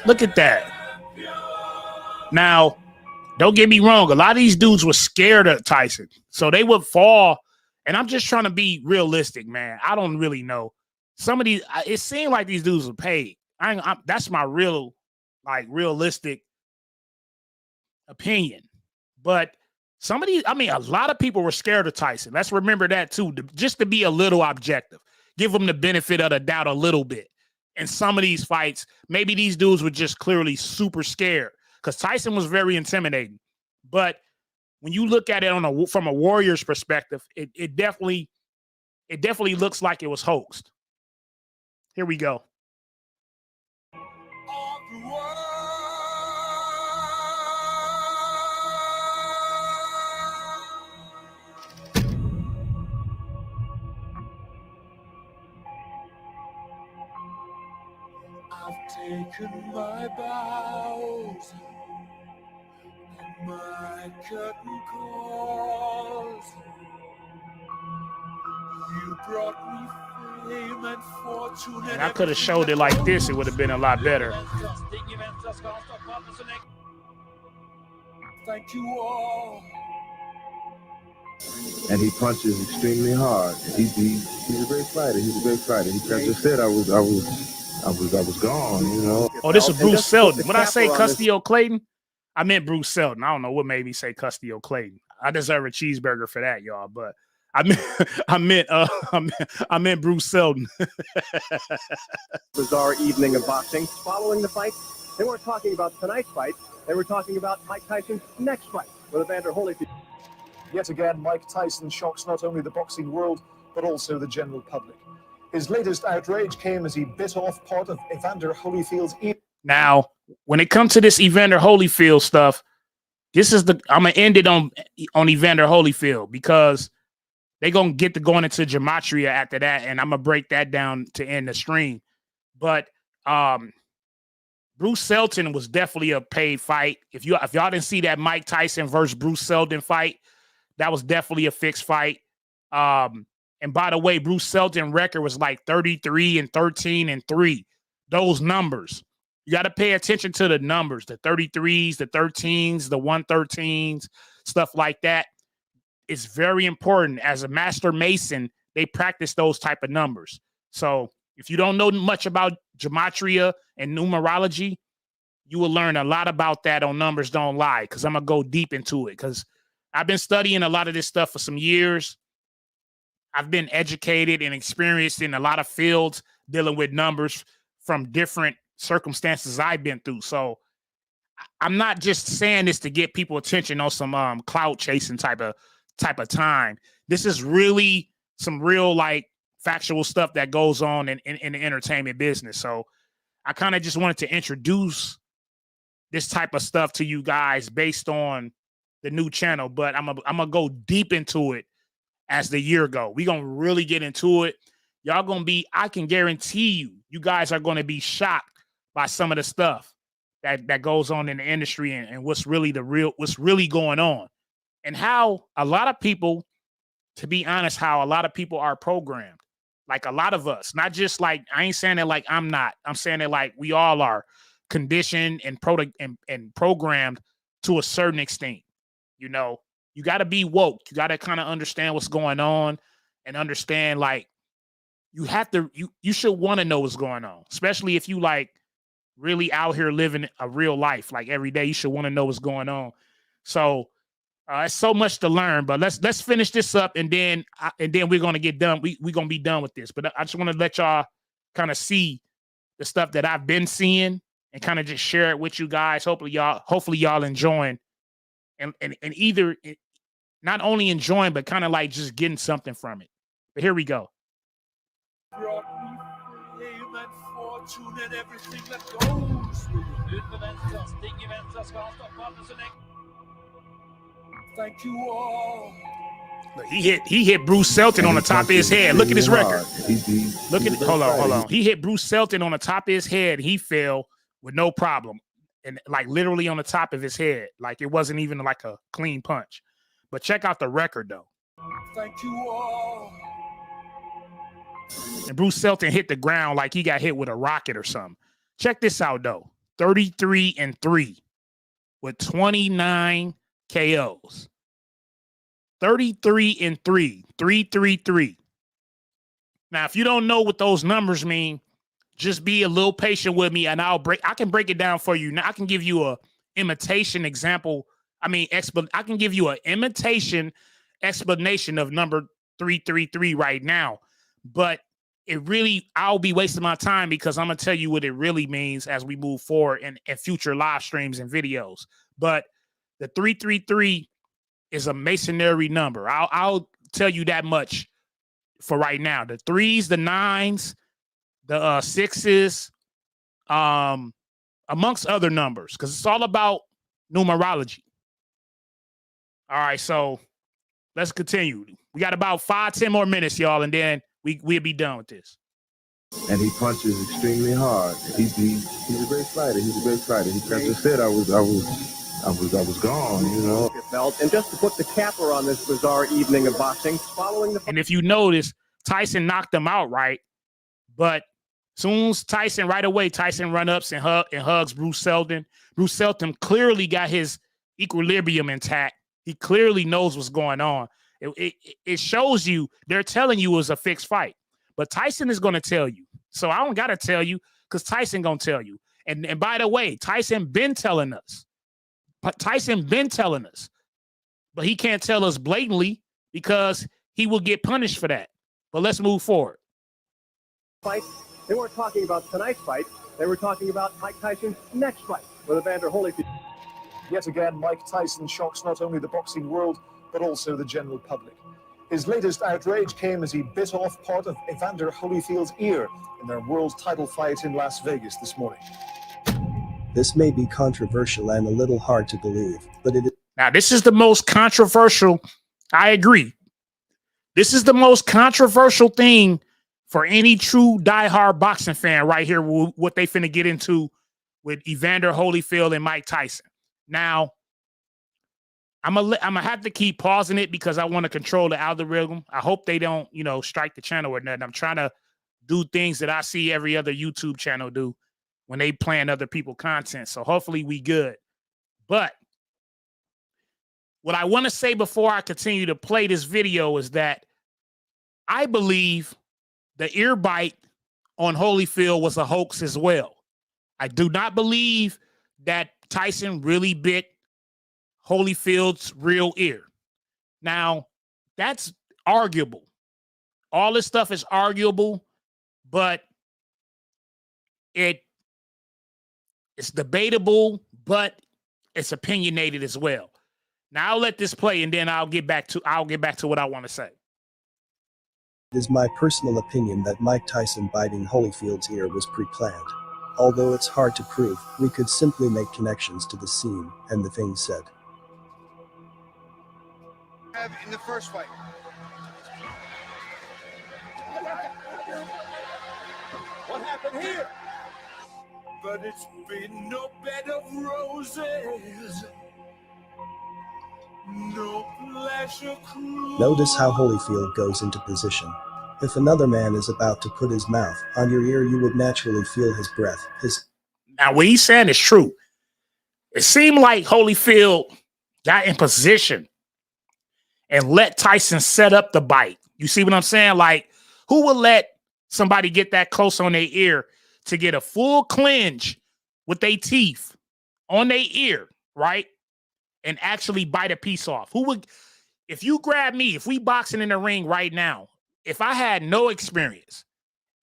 Look at that. Now, don't get me wrong. A lot of these dudes were scared of Tyson, so they would fall. And I'm just trying to be realistic, man. I don't really know. Some of these, it seemed like these dudes were paid. That's my realistic opinion. But some of these, a lot of people were scared of Tyson. Let's remember that too, just to be a little objective. Give them the benefit of the doubt a little bit. In some of these fights, maybe these dudes were just clearly super scared because Tyson was very intimidating. But when you look at it from a Warriors perspective, it definitely looks like it was hoaxed. Here we go. I've taken my bows and my curtain calls. You brought me fame and fortune. And I could have showed it like this, it would have been a lot better. Thank you all. And he punches extremely hard. He's a great fighter. He's a great fighter. I just said I was gone, Oh, this is Bruce Seldon. When I say Castillo Clayton, I meant Bruce Seldon. I don't know what made me say Castillo Clayton. I deserve a cheeseburger for that, y'all. But I meant Bruce Seldon. Bizarre evening of boxing. Following the fight, they weren't talking about tonight's fight. They were talking about Mike Tyson's next fight with Evander Holyfield. Yet again, Mike Tyson shocks not only the boxing world, but also the general public. His latest outrage came as he bit off part of Evander Holyfield's ear. Now, when it comes to this Evander Holyfield stuff, I'm gonna end it on Evander Holyfield because they're gonna get to going into gematria after that, and I'm gonna break that down to end the stream. But Bruce Seldon was definitely a paid fight. If y'all didn't see that Mike Tyson versus Bruce Seldon fight, that was definitely a fixed fight. And by the way, Bruce Seldon's record was like 33-13-3. Those numbers. You got to pay attention to the numbers, the 33s, the 13s, the 113s, stuff like that. It's very important. As a master mason, they practice those type of numbers. So if you don't know much about gematria and numerology, you will learn a lot about that on Numbers Don't Lie, because I'm going to go deep into it, because I've been studying a lot of this stuff for some years. I've been educated and experienced in a lot of fields dealing with numbers from different circumstances I've been through. So I'm not just saying this to get people attention on some clout chasing type of time. This is really some real, like, factual stuff that goes on in the entertainment business. So I kind of just wanted to introduce this type of stuff to you guys based on the new channel, but I'm gonna go deep into it as the year go. We're gonna really get into it. Y'all gonna be, I can guarantee you guys are gonna be shocked by some of the stuff that goes on in the industry and what's really going on. And how a lot of people, to be honest, how a lot of people are programmed. Like a lot of us, not just like, I ain't saying it like I'm not. I'm saying it like we all are conditioned and programmed to a certain extent. You know, you got to be woke. You got to kind of understand what's going on and understand, like, you have to, you should want to know what's going on, especially if you like really out here living a real life, like every day. You should want to know what's going on. So it's so much to learn, but let's finish this up, and then we're gonna get done. We're gonna be done with this. But I just want to let y'all kind of see the stuff that I've been seeing and kind of just share it with you guys. Hopefully y'all enjoying and either not only enjoying, but kind of like just getting something from it. But here we go. Brought me fame and fortune and everything that goes with it. Thank you all. Look, he hit Bruce Selton on the top of his head. Look at his record. Hold on. He hit Bruce Selton on the top of his head. He fell with no problem, and like literally on the top of his head. Like it wasn't even like a clean punch. But check out the record though. Thank you all. And Bruce Selton hit the ground like he got hit with a rocket or something. Check this out though. 33-3 with 29 KOs. 33-3, 333. Now, if you don't know what those numbers mean, just be a little patient with me, and I can break it down for you. Now, I can give you a imitation example. I can give you an imitation explanation of number 333 right now, but I'll be wasting my time, because I'm gonna tell you what it really means as we move forward in future live streams and videos. But the 333 is a masonry number. I'll tell you that much for right now. The 3s, the 9s, the 6s, amongst other numbers, because it's all about numerology. All right, so let's continue. We got about 5-10 more minutes, y'all, and then we'll be done with this. And he punches extremely hard. He's a great fighter. I just said I was gone, you know. And just to put the capper on this bizarre evening of boxing, following the... And if you notice, Tyson knocked him out, right? But soon as Tyson run ups and hugs Bruce Selton. Bruce Selton clearly got his equilibrium intact. He clearly knows what's going on. It shows you, they're telling you it was a fixed fight. But Tyson is going to tell you. So I don't got to tell you, because Tyson going to tell you. And by the way, Tyson been telling us. But he can't tell us blatantly, because he will get punished for that. But let's move forward. Fight. They weren't talking about tonight's fight. They were talking about Mike Tyson's next fight with Evander Holyfield. Yet again, Mike Tyson shocks not only the boxing world, but also the general public. His latest outrage came as he bit off part of Evander Holyfield's ear in their world title fight in Las Vegas this morning. This may be controversial and a little hard to believe, but it is. Now, this is the most controversial. I agree. This is the most controversial thing for any true diehard boxing fan right here, what they finna get into with Evander Holyfield and Mike Tyson. Now, I'm gonna have to keep pausing it, because I want to control the algorithm. I hope they don't, strike the channel or nothing. I'm trying to do things that I see every other YouTube channel do when they plan other people's content. So hopefully we good. But what I want to say before I continue to play this video is that I believe the ear bite on Holyfield was a hoax as well. I do not believe that Tyson really bit Holyfield's real ear. Now, that's arguable. All this stuff is arguable, but it's debatable, but it's opinionated as well. Now I'll let this play, and then I'll get back to what I want to say. It is my personal opinion that Mike Tyson biting Holyfield's ear was pre-planned. Although it's hard to prove, we could simply make connections to the scene and the things said. In the first fight. What happened here? But it's been no bed of roses. No pleasure cruise. Notice how Holyfield goes into position. If another man is about to put his mouth on your ear, you would naturally feel his breath. Now, what he's saying is true. It seemed like Holyfield got in position and let Tyson set up the bite. You see what I'm saying? Like, who would let somebody get that close on their ear to get a full clinch with their teeth on their ear, right? And actually bite a piece off? Who would, if you grab me, if we boxing in the ring right now, if I had no experience,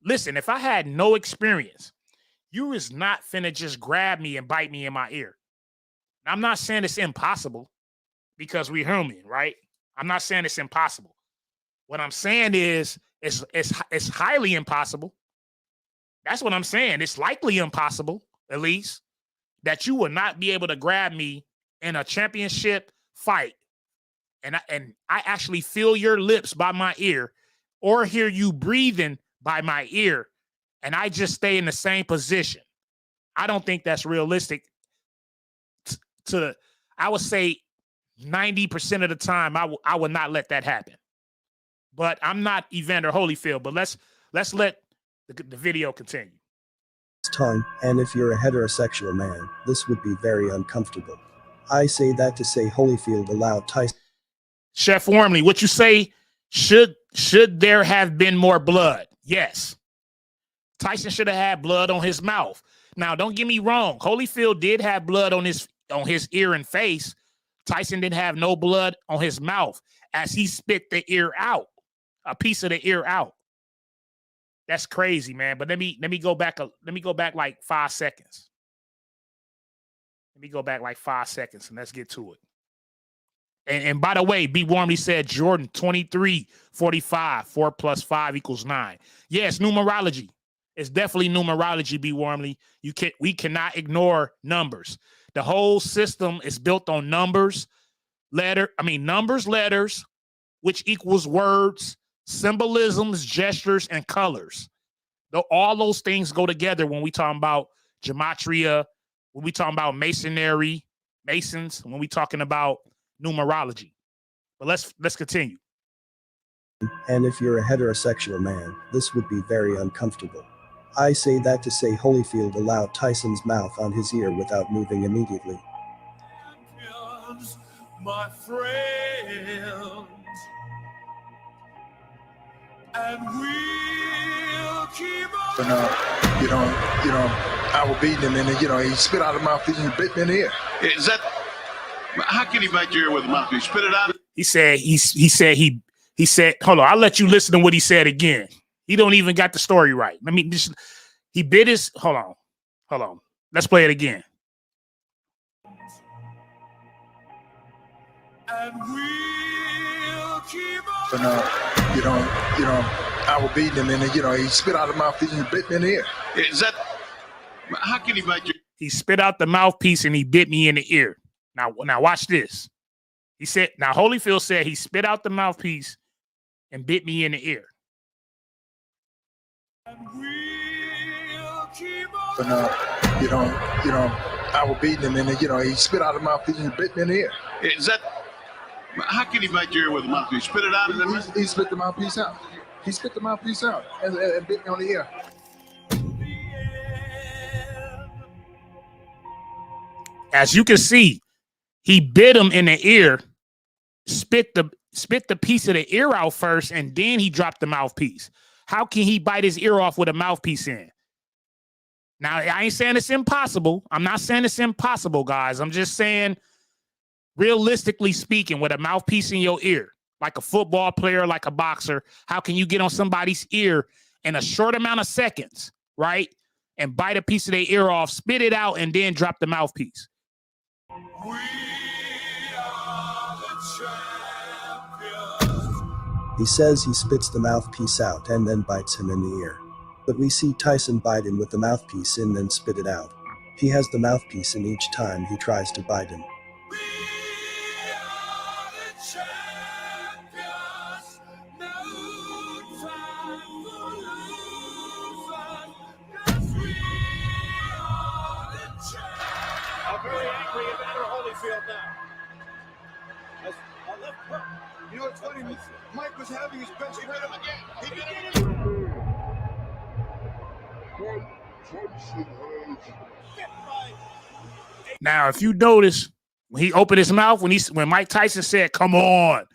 listen, if I had no experience, you is not finna just grab me and bite me in my ear. I'm not saying it's impossible because we're human, right? I'm not saying it's impossible. What I'm saying is it's highly impossible. That's what I'm saying. It's likely impossible, at least, that you will not be able to grab me in a championship fight. And I actually feel your lips by my ear or hear you breathing by my ear, and I just stay in the same position. I don't think that's realistic. I would say 90% of the time, I would not let that happen. But I'm not Evander Holyfield. But let's let the video continue. Tongue, and if you're a heterosexual man, this would be very uncomfortable. I say that to say Holyfield allowed Tyson. Chef Wormley, what you say? Should there have been more blood? Yes. Tyson should have had blood on his mouth. Now, don't get me wrong. Holyfield did have blood on his ear and face. Tyson didn't have no blood on his mouth as he spit the ear out, a piece of the ear out. That's crazy, man. But let me go back. Let me go back like 5 seconds. Let me go back like 5 seconds and let's get to it. And by the way, B. Wormley said Jordan 23:45, 4 + 5 = 9. Yes, numerology. It's definitely numerology, B. Wormley. We cannot ignore numbers. The whole system is built on numbers, letters, which equals words, symbolisms, gestures, and colors. All those things go together when we talk about gematria, when we talk about masonry, masons, when we talking about numerology. But let's continue. And if you're a heterosexual man, this would be very uncomfortable. I say that to say Holyfield allowed Tyson's mouth on his ear without moving immediately. My friends, and we'll keep on. But I was beating him, and he spit out of my mouth and bit me in the ear. Is that? How can he bite your ear with a mouthpiece? Spit it out. He said. Hold on, I'll let you listen to what he said again. He don't even got the story right. He bit his. Hold on. Let's play it again. And we'll keep on. But I was beating him, and he spit out of my mouth and bit me in the ear. Is that? How can he bite your? He spit out the mouthpiece and he bit me in the ear. Now watch this. He said. Now Holyfield said he spit out the mouthpiece and bit me in the ear. And we'll keep on. But I was beating him, and he spit out of my mouth and bit me in the ear. Is that? How can he bite your ear with a mouthpiece? Spit it out, and then he spit the mouthpiece out. He spit the mouthpiece out and bit me on the ear. As you can see, he bit him in the ear, spit the piece of the ear out first, and then he dropped the mouthpiece. How can he bite his ear off with a mouthpiece in? Now, I ain't saying it's impossible. I'm not saying it's impossible, guys. I'm just saying, realistically speaking, with a mouthpiece in your ear, like a football player, like a boxer, how can you get on somebody's ear in a short amount of seconds, right? And bite a piece of their ear off, spit it out, and then drop the mouthpiece. He says he spits the mouthpiece out and then bites him in the ear. But we see Tyson bite him with the mouthpiece in, then spit it out. He has the mouthpiece in each time he tries to bite him. A very angry Evander Holyfield now. You know what's funny? Mike was having his best friend again. He did it. Now, if you notice, when he opened his mouth, when Mike Tyson said, "Come on,"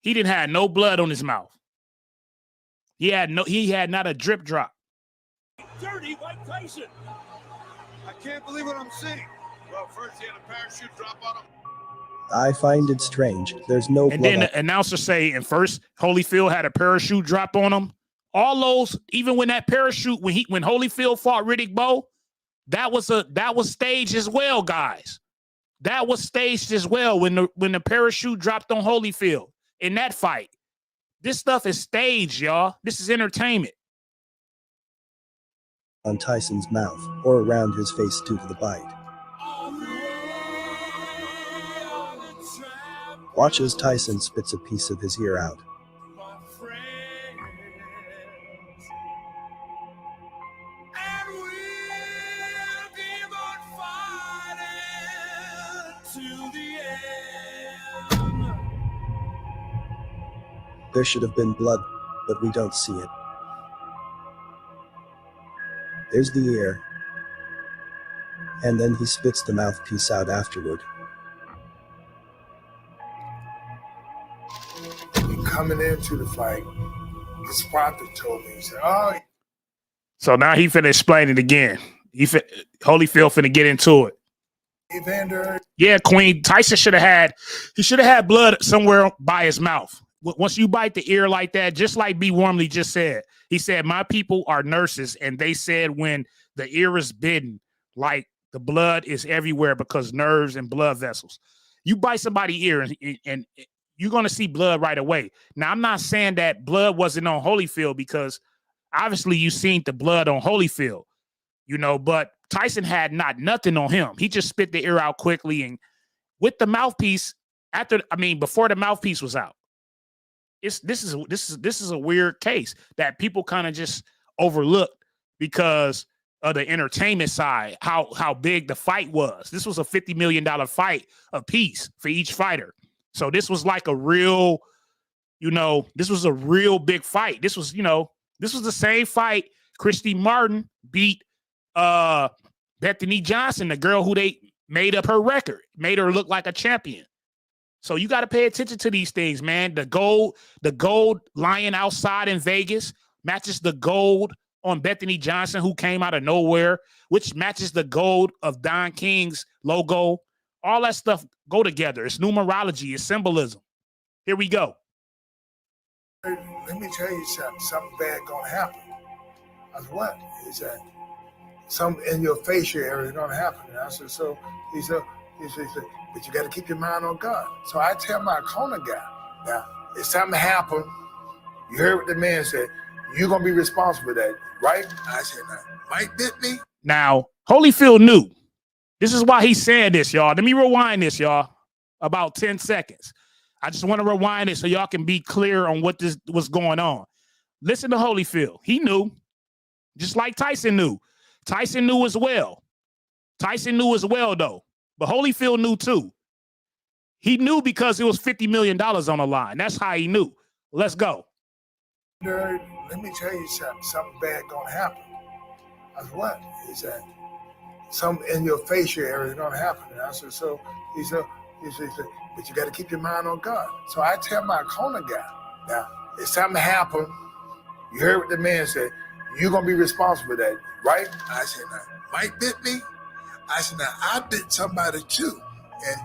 he didn't have no blood on his mouth. He had not a drip drop. Dirty Mike Tyson. I can't believe what I'm seeing. Well, first he had a parachute drop on him. I find it strange. There's no And blood. then the announcer say, and first Holyfield had a parachute drop on him. All those, even when that parachute, when Holyfield fought Riddick Bowe, that was staged as well, guys. That was staged as well when the parachute dropped on Holyfield in that fight. This stuff is staged, y'all. This is entertainment. On Tyson's mouth or around his face due to the bite. Watch as Tyson spits a piece of his ear out. There should have been blood, but we don't see it. There's the ear. And then he spits the mouthpiece out afterward. Coming into the fight, his sponsor told me, he said, "Oh." So now he finna explain it again. Holyfield finna get into it. Evander. Yeah, Queen. Tyson should have had blood somewhere by his mouth. Once you bite the ear like that, just like B. Wormley just said, he said, "My people are nurses, and they said when the ear is bitten, like the blood is everywhere because nerves and blood vessels. You bite somebody's ear and you're going to see blood right away." Now, I'm not saying that blood wasn't on Holyfield because obviously you seen the blood on Holyfield, but Tyson had nothing on him. He just spit the ear out quickly and with the mouthpiece before the mouthpiece was out. This is a weird case that people kind of just overlook because of the entertainment side, how big the fight was. This was a $50 million fight apiece for each fighter. So this was like a real, this was a real big fight. This was the same fight Christy Martin beat Bethany Johnson, the girl who they made up her record, made her look like a champion. So you got to pay attention to these things, man. The gold lion outside in Vegas matches the gold on Bethany Johnson, who came out of nowhere, which matches the gold of Don King's logo. All that stuff go together. It's numerology. It's symbolism. Here we go. Let me tell you something bad gonna happen. I said, "What?" He said, "Something in your facial area is gonna happen." And I said, "So," he said, "But you got to keep your mind on God." So I tell my corner guy, "Now, if something happened, you heard what the man said, you're going to be responsible for that, right?" I said, "Now, Mike bit me." Now, Holyfield knew. This is why he's saying this, y'all. Let me rewind this, y'all, about 10 seconds. I just want to rewind it so y'all can be clear on what's going on. Listen to Holyfield. He knew, just like Tyson knew. Tyson knew as well. Tyson knew as well, though. But Holyfield knew too. He knew because it was $50 million on the line. That's how he knew. Let's go. Let me tell you something bad gonna happen. I said, "What?" He said, "Something in your facial area is gonna happen." And I said, "So," he said, "But you got to keep your mind on God." So I tell my corner guy, "Now, if something happened, you heard what the man said, you're gonna be responsible for that, right? I said, now, Mike bit me. I said, now, I bit somebody too. And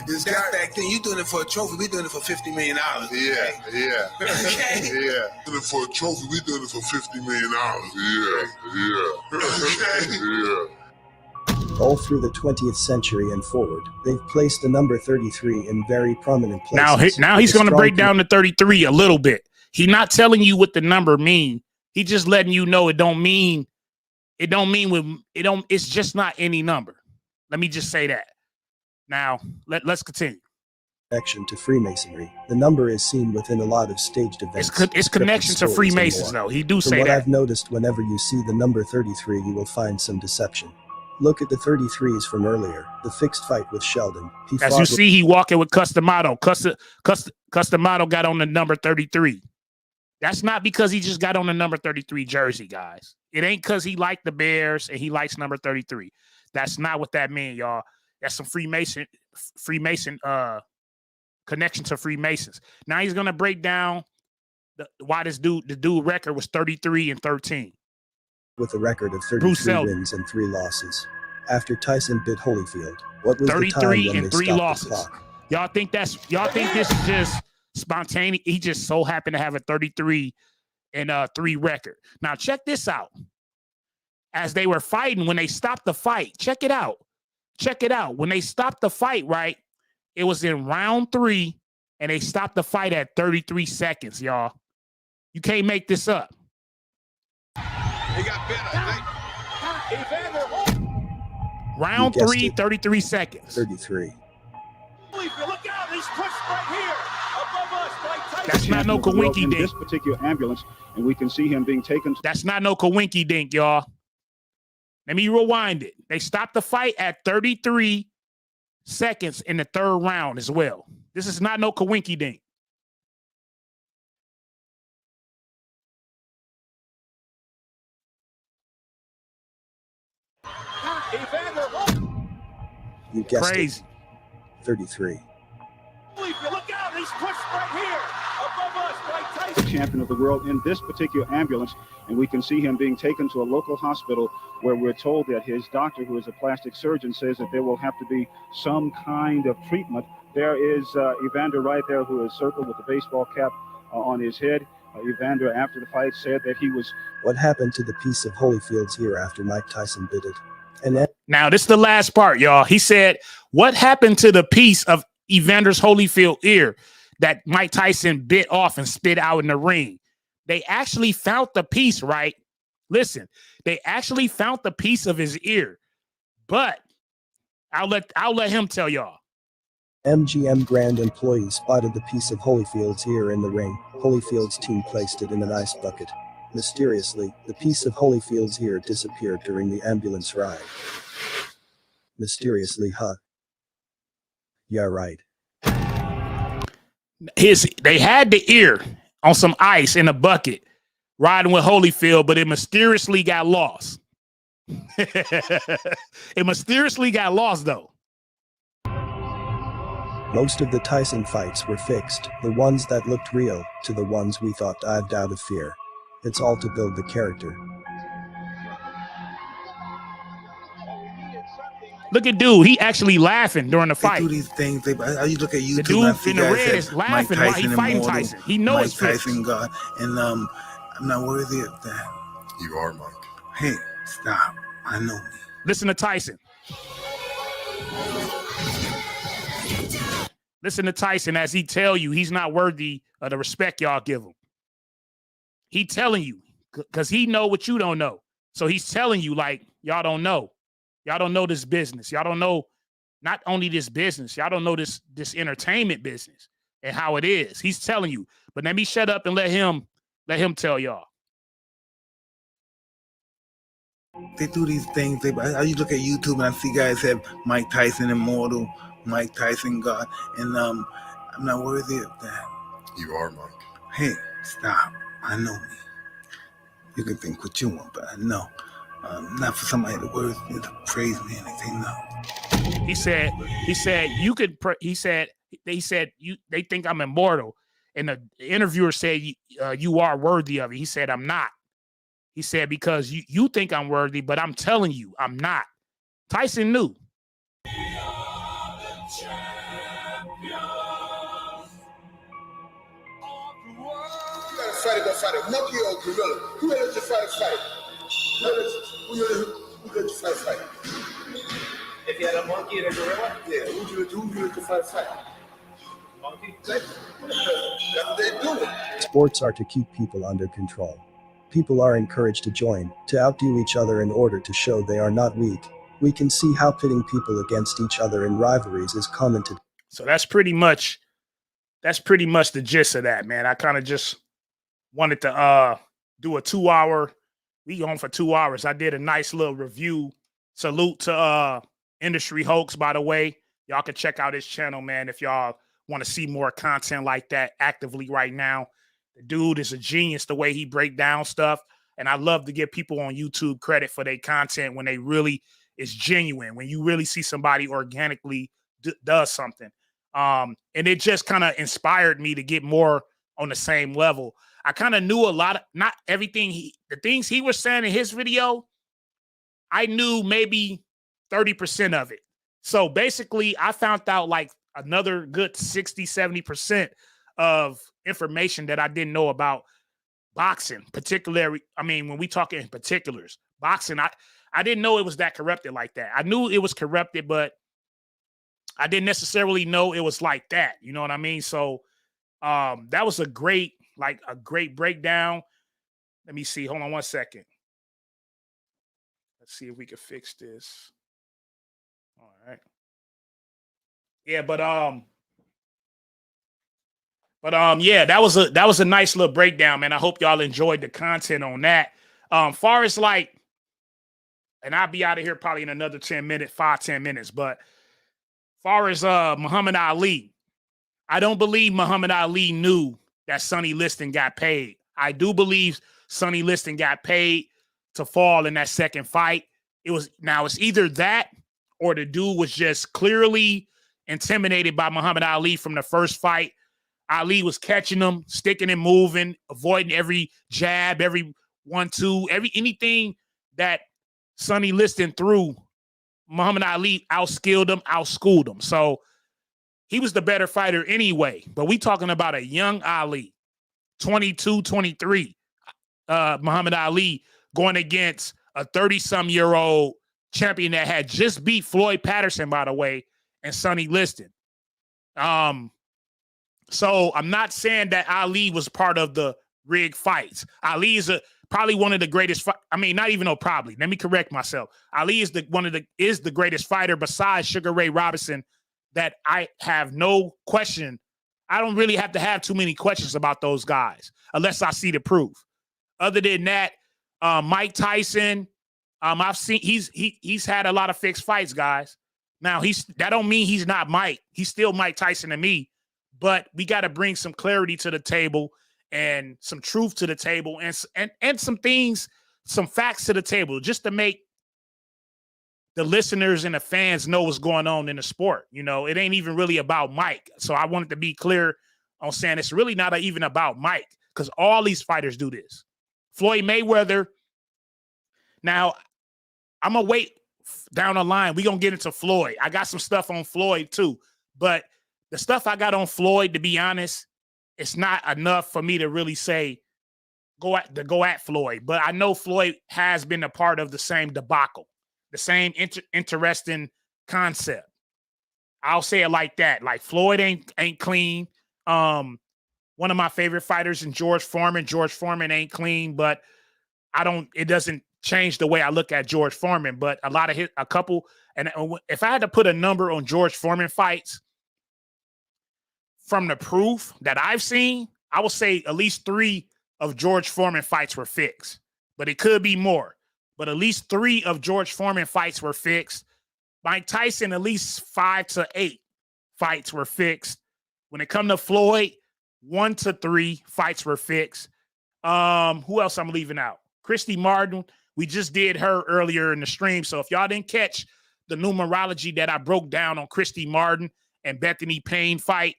this guy. Back then, you doing it for a trophy. We doing it for $50 million. Yeah. Okay? Yeah. Doing it for a trophy. We doing it for $50 million. Yeah. All through the 20th century and forward, they've placed the number 33 in very prominent places. Now he's going to break down the 33 a little bit. He's not telling you what the number mean. He just letting you know it's just not any number. Let me just say that. Now, let's continue. Connection to Freemasonry. The number is seen within a lot of staged events. It's connection to Freemasons, though. He do say that. From what I've noticed, whenever you see the number 33, you will find some deception. Look at the 33s from earlier, the fixed fight with Sheldon. As you see, he walking with Customato. Customato got on the number 33. That's not because he just got on the number 33 jersey, guys. It ain't because he liked the Bears and he likes number 33. That's not what that means, y'all. That's some Freemason connection to Freemasons. Now he's gonna break down why the dude record was 33-13. With a record of 33 wins and 3 losses. After Tyson bit Holyfield, what was 33 and 3 losses? Y'all think this is just spontaneous? He just so happened to have a 33 and 3 record. Now check this out. As they were fighting, when they stopped the fight, check it out. When they stopped the fight, right? It was in round 3, and they stopped the fight at 33 seconds, y'all. You can't make this up. He got bit, I think. Round 3, 33 seconds. 33. Look out, he's pushed right here. Above us, Mike Tyson. That's not no coinky dink. This particular ambulance, and we can see him being taken. That's not no coinky dink, y'all. Let me rewind it. They stopped the fight at 33 seconds in the 3rd round as well. This is not no coinky dink. You guessed Crazy. It. 33. Look out, he's pushed right here. Above us, Mike Tyson. Champion of the world in this particular ambulance, and we can see him being taken to a local hospital where we're told that his doctor, who is a plastic surgeon, says that there will have to be some kind of treatment. There is Evander right there, who is circled with the baseball cap on his head. Evander, after the fight, said that he was... What happened to the piece of Holyfield's ear after Mike Tyson bit it? And then... Now, this is the last part, y'all. He said, what happened to the piece of Evander's Holyfield ear that Mike Tyson bit off and spit out in the ring? They actually found the piece, right? Listen, they actually found the piece of his ear, but I'll let him tell y'all. MGM Grand employees spotted the piece of Holyfield's ear in the ring. Holyfield's team placed it in an ice bucket. Mysteriously, the piece of Holyfield's ear disappeared during the ambulance ride. Mysteriously, huh? Yeah, right. They had the ear on some ice in a bucket riding with Holyfield, but it mysteriously got lost. It mysteriously got lost, though. Most of the Tyson fights were fixed, the ones that looked real, to the ones we thought dived out of fear. It's all to build the character. Look at dude, he actually laughing during the fight. They do these things. You look at YouTube. The dude in the red is laughing while he fighting Tyson. He knows it's Tyson God, and I'm not worthy of that. You are, Mike. Hey, stop. I know me. Listen to Tyson. Listen to Tyson as he tell you he's not worthy of the respect y'all give him. He telling you because he know what you don't know. So he's telling you like y'all don't know. Y'all don't know this business. Y'all don't know not only this business. Y'all don't know this entertainment business and how it is. He's telling you. But let me shut up and let him tell y'all. They do these things. You look at YouTube and I see guys have Mike Tyson Immortal, Mike Tyson God, and I'm not worthy of that. You are, Mike. Hey, stop. I know me. You can think what you want, but I know. Not for somebody to praise me and anything. No. He said you could. He said they think I'm immortal, and the interviewer said you are worthy of it. He said I'm not. He said, because you think I'm worthy, but I'm telling you, I'm not. Tyson knew. Fight about fight a monkey or gorilla. Who let you fight a fight? Who let you fight a fight? If you had a monkey and a gorilla? Yeah, who let you fight a fight? Monkey? That's what they do. Sports are to keep people under control. People are encouraged to join, to outdo each other in order to show they are not weak. We can see how pitting people against each other in rivalries is common today. So that's pretty much the gist of that, man. I kind of just wanted to do a 2-hour. We on for 2 hours. I did a nice little review. Salute to Industry Hoax, by the way. Y'all can check out his channel, man, if y'all want to see more content like that actively right now. The dude is a genius the way he break down stuff. And I love to give people on YouTube credit for their content when they really is genuine, when you really see somebody organically does something. And it just kind of inspired me to get more on the same level. I kind of knew a lot of, not everything, the things he was saying in his video, I knew maybe 30% of it. So basically, I found out like another good 60, 70% of information that I didn't know about boxing, particularly. I mean, when we talk in particulars, boxing, I didn't know it was that corrupted like that. I knew it was corrupted, but I didn't necessarily know it was like that. You know what I mean? So that was a great breakdown. Let me see. Hold on 1 second. Let's see if we can fix this. All right. Yeah, but yeah, that was a nice little breakdown, man. I hope y'all enjoyed the content on that. Far as like, and I'll be out of here probably in another 10 minutes, 5-10 minutes. But far as Muhammad Ali, I don't believe Muhammad Ali knew that Sonny Liston got paid. I do believe Sonny Liston got paid to fall in that second fight. It's either that or the dude was just clearly intimidated by Muhammad Ali from the first fight. Ali was catching him, sticking and moving, avoiding every jab, every 1-2, anything that Sonny Liston threw. Muhammad Ali outskilled him, outschooled him. So he was the better fighter anyway. But we talking about a young Ali, 22, 23. Muhammad Ali going against a 30-some-year-old champion that had just beat Floyd Patterson, by the way, and Sonny Liston. So I'm not saying that Ali was part of the rigged fights. Ali is probably one of the greatest. Not even probably. Let me correct myself. Ali is the greatest fighter besides Sugar Ray Robinson. That I have no question. I don't really have to have too many questions about those guys unless I see the proof. Other than that, Mike Tyson, I've seen he's had a lot of fixed fights, guys. Now that don't mean he's not Mike. He's still Mike Tyson to me. But we got to bring some clarity to the table and some truth to the table and some things, some facts to the table just to make the listeners and the fans know what's going on in the sport. You know, it ain't even really about Mike. So I wanted to be clear on saying it's really not even about Mike because all these fighters do this. Floyd Mayweather. Now, I'm going to wait down the line. We're going to get into Floyd. I got some stuff on Floyd too. But the stuff I got on Floyd, to be honest, it's not enough for me to really say go at Floyd. But I know Floyd has been a part of the same debacle. The same interesting concept. I'll say it like that. Like Floyd ain't clean. One of my favorite fighters in George Foreman. George Foreman ain't clean, but it doesn't change the way I look at George Foreman. But a couple, and if I had to put a number on George Foreman fights, from the proof that I've seen, I would say at least 3 of George Foreman fights were fixed, but it could be more. But at least 3 of George Foreman fights were fixed. Mike Tyson, at least 5 to 8 fights were fixed. When it comes to Floyd, 1 to 3 fights were fixed. Who else I'm leaving out? Christy Martin, we just did her earlier in the stream. So if y'all didn't catch the numerology that I broke down on Christy Martin and Bethany Payne fight,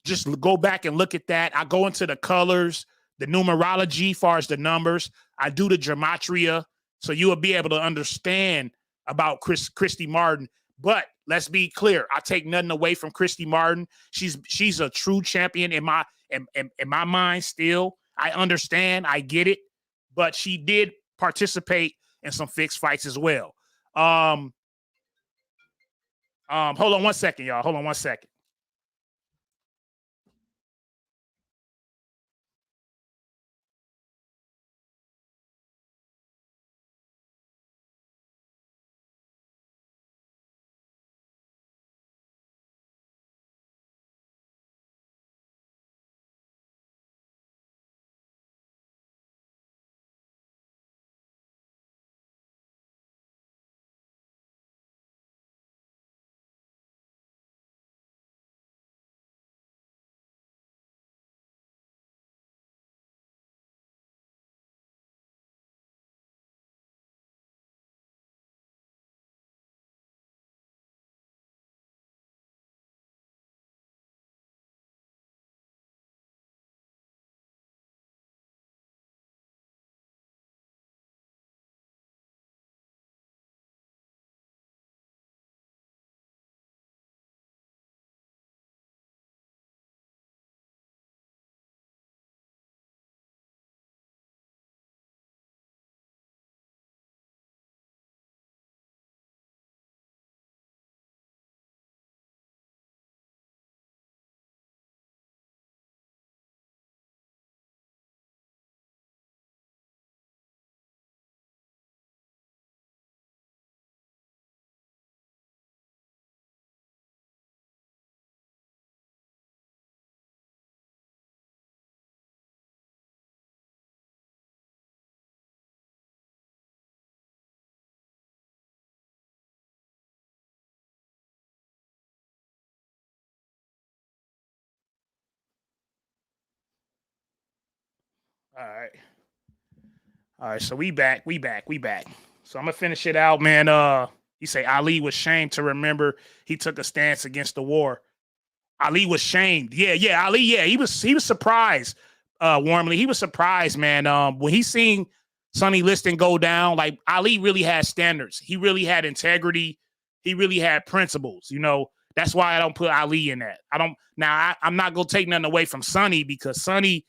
just go back and look at that. I go into the colors, the numerology, far as the numbers. I do the gematria, so you will be able to understand about Christy Martin. But let's be clear, I take nothing away from Christy Martin. She's a true champion in my mind still. I understand, I get it, but she did participate in some fixed fights as well. Hold on one second, y'all. Hold on one second. All right, so we back. So I'm gonna finish it out, man. You say Ali was shamed to remember he took a stance against the war. Ali was shamed. Yeah, Ali, he was surprised, warmly. He was surprised, man. When he seen Sonny Liston go down, like Ali really had standards. He really had integrity. He really had principles. That's why I don't put Ali in that. I'm not gonna take nothing away from Sonny, because Sonny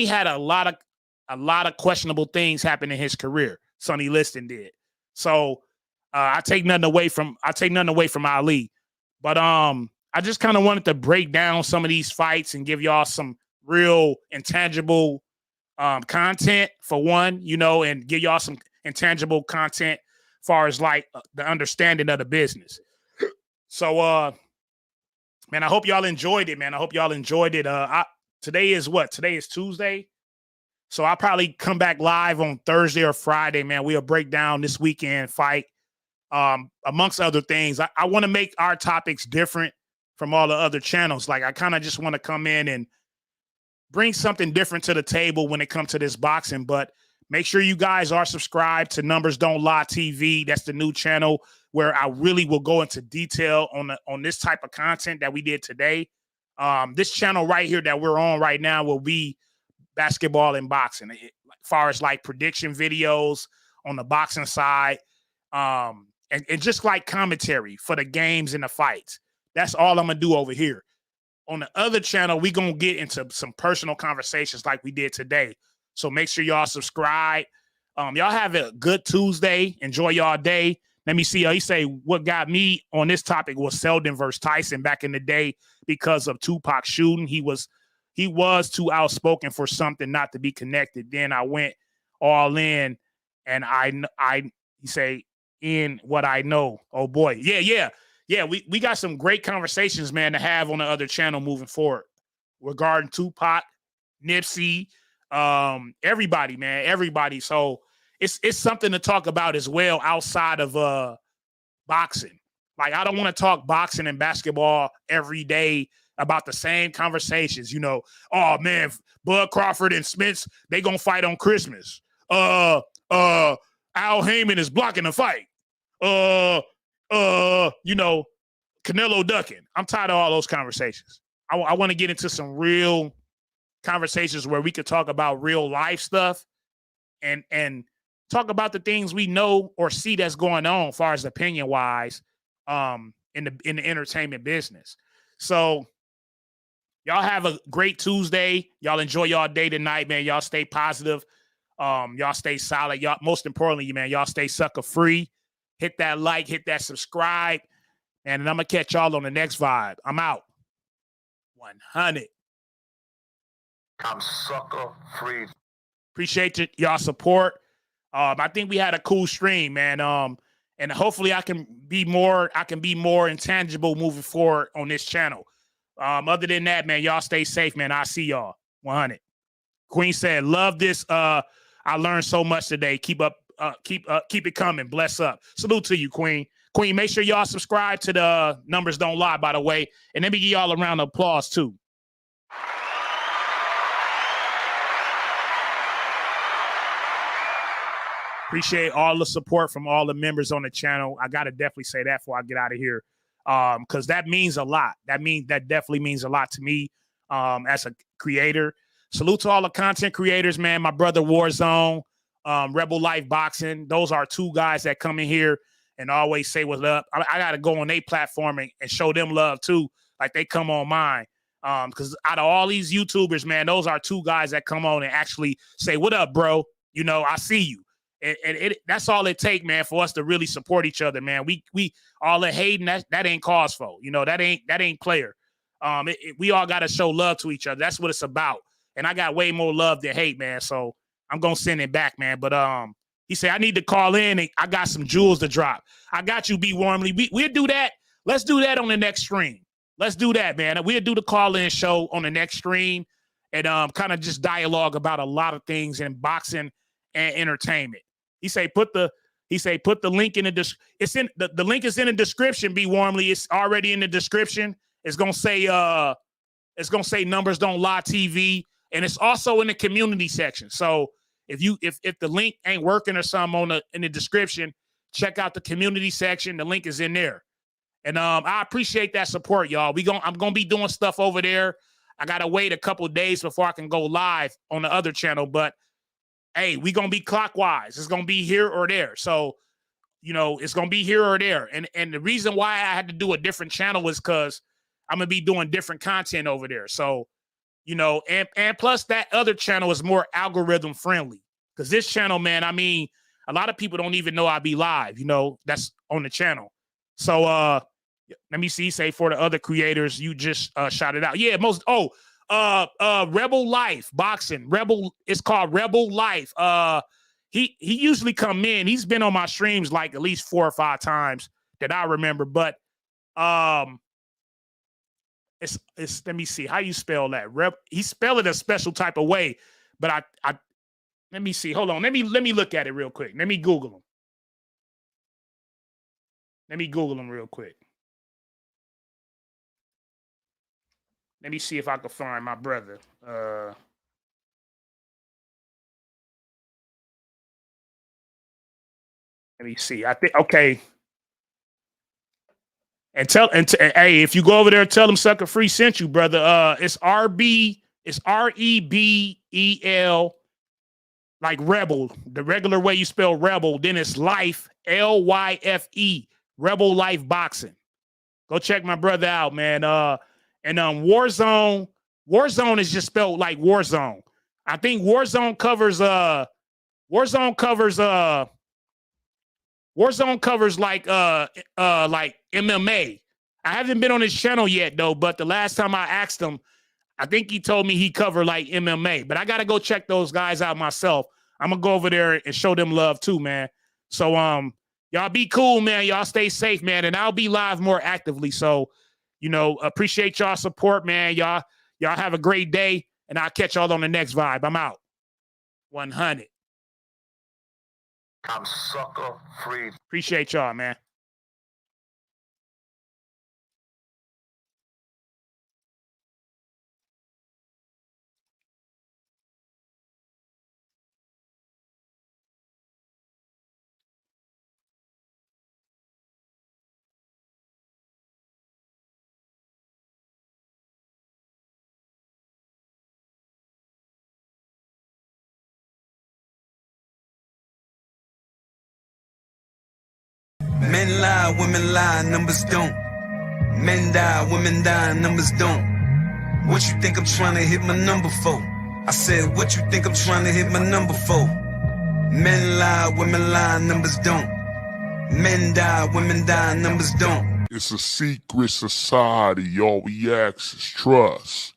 had a lot of questionable things happen in his career. Sonny Liston did. So I take nothing away from Ali. But I just kind of wanted to break down some of these fights and give y'all some real intangible content for one, and give y'all some intangible content as far as like the understanding of the business. So man, I hope y'all enjoyed it, man. Today is Tuesday. So I'll probably come back live on Thursday or Friday, man. We'll break down this weekend fight. Amongst other things, I want to make our topics different from all the other channels. Like, I kind of just want to come in and bring something different to the table when it comes to this boxing. But make sure you guys are subscribed to Numbers Don't Lie TV. That's the new channel where I really will go into detail on this type of content that we did today. This channel right here that we're on right now will be basketball and boxing, as far as like prediction videos on the boxing side, and just like commentary for the games and the fights. That's all I'm gonna do over here. On the other channel, we gonna get into some personal conversations like we did today. So make sure y'all subscribe. Y'all have a good Tuesday. Enjoy y'all day. Let me see. He say what got me on this topic was Selden versus Tyson back in the day because of Tupac shooting. He was too outspoken for something not to be connected. Then I went all in, and he say, in what I know. Oh boy. Yeah. We got some great conversations, man, to have on the other channel moving forward regarding Tupac, Nipsey, everybody, man, everybody. So it's something to talk about as well outside of boxing. Like, I don't want to talk boxing and basketball every day about the same conversations. Oh man, Bud Crawford and Spence, they gonna fight on Christmas. Al Heyman is blocking the fight. Canelo ducking. I'm tired of all those conversations. I want to get into some real conversations where we could talk about real life stuff and talk about the things we know or see that's going on as far as opinion wise in the entertainment business. So y'all have a great Tuesday. Y'all enjoy y'all day tonight, man. Y'all stay positive. Y'all stay solid. Y'all, most importantly, man, y'all stay sucker free. Hit that like, hit that subscribe, and I'm gonna catch y'all on the next vibe. I'm out. 100. I'm sucker free. Appreciate y'all support. I think we had a cool stream, man. And hopefully I can be more intangible moving forward on this channel. Other than that, man, y'all stay safe, man. I'll see y'all. 100. Queen said, love this. I learned so much today. Keep it coming. Bless up. Salute to you, Queen. Queen, make sure y'all subscribe to the Numbers Don't Lie, by the way. And let me give y'all a round of applause, too. Appreciate all the support from all the members on the channel. I gotta definitely say that before I get out of here, because that means a lot. That definitely means a lot to me as a creator. Salute to all the content creators, man. My brother Warzone, Rebel Life Boxing. Those are two guys that come in here and always say what's up. I gotta go on their platform and show them love too, like they come on mine. Because out of all these YouTubers, man, those are two guys that come on and actually say, "What up, bro? You know, I see you." And that's all it take, man, for us to really support each other, man. We all the hating that ain't cause for, you know, that ain't player. We all got to show love to each other. That's what it's about. And I got way more love than hate, man. So I'm gonna send it back, man. But he said I need to call in and I got some jewels to drop. I got you, B Warmly. We'll do that. Let's do that on the next stream. Let's do that, man. We'll do the call-in show on the next stream and kind of just dialogue about a lot of things in boxing and entertainment. He say put the link in the link is in the description. Be Warmly, it's already in the description. It's gonna say Numbers Don't Lie TV, and it's also in the community section. So if the link ain't working or something in the description, check out the community section. The link is in there. And I appreciate that support, y'all. I'm gonna be doing stuff over there. I gotta wait a couple of days before I can go live on the other channel, but hey, we gonna be clockwise. It's gonna be here or there. So, you know, it's gonna be here or there. And the reason why I had to do a different channel was because I'm gonna be doing different content over there. So, you know, and plus that other channel is more algorithm friendly. Because this channel, man, I mean, a lot of people don't even know I be live, you know, that's on the channel. So let me see, say for the other creators, you just shot it out. Yeah, Rebel Life Boxing. It's called Rebel Life. He usually come in. He's been on my streams like at least 4 or 5 times that I remember. But it's let me see how you spell that. He spell it a special type of way. But I let me see. Hold on. Let me look at it real quick. Let me Google him real quick. Let me see if I can find my brother. Let me see. I think okay. And hey, if you go over there, tell them Sucker Free sent you, brother. It's RB. It's REBEL, like Rebel, the regular way you spell Rebel. Then it's Life, LYFE, Rebel Life Boxing. Go check my brother out, man. And Warzone is just spelled like Warzone. I think Warzone covers like MMA. I haven't been on his channel yet though, but the last time I asked him, I think he told me he covered like MMA. But I gotta go check those guys out myself. I'm gonna go over there and show them love too, man. So y'all be cool, man. Y'all stay safe, man. And I'll be live more actively. So, you know, appreciate y'all support, man. Y'all have a great day, and I'll catch y'all on the next vibe. I'm out. 100. I'm sucker free. Appreciate y'all, man. Men lie, women lie, numbers don't. Men die, women die, numbers don't. What you think I'm trying to hit my number for? I said, what you think I'm trying to hit my number for? Men lie, women lie, numbers don't. Men die, women die, numbers don't. It's a secret society. All we ask is trust.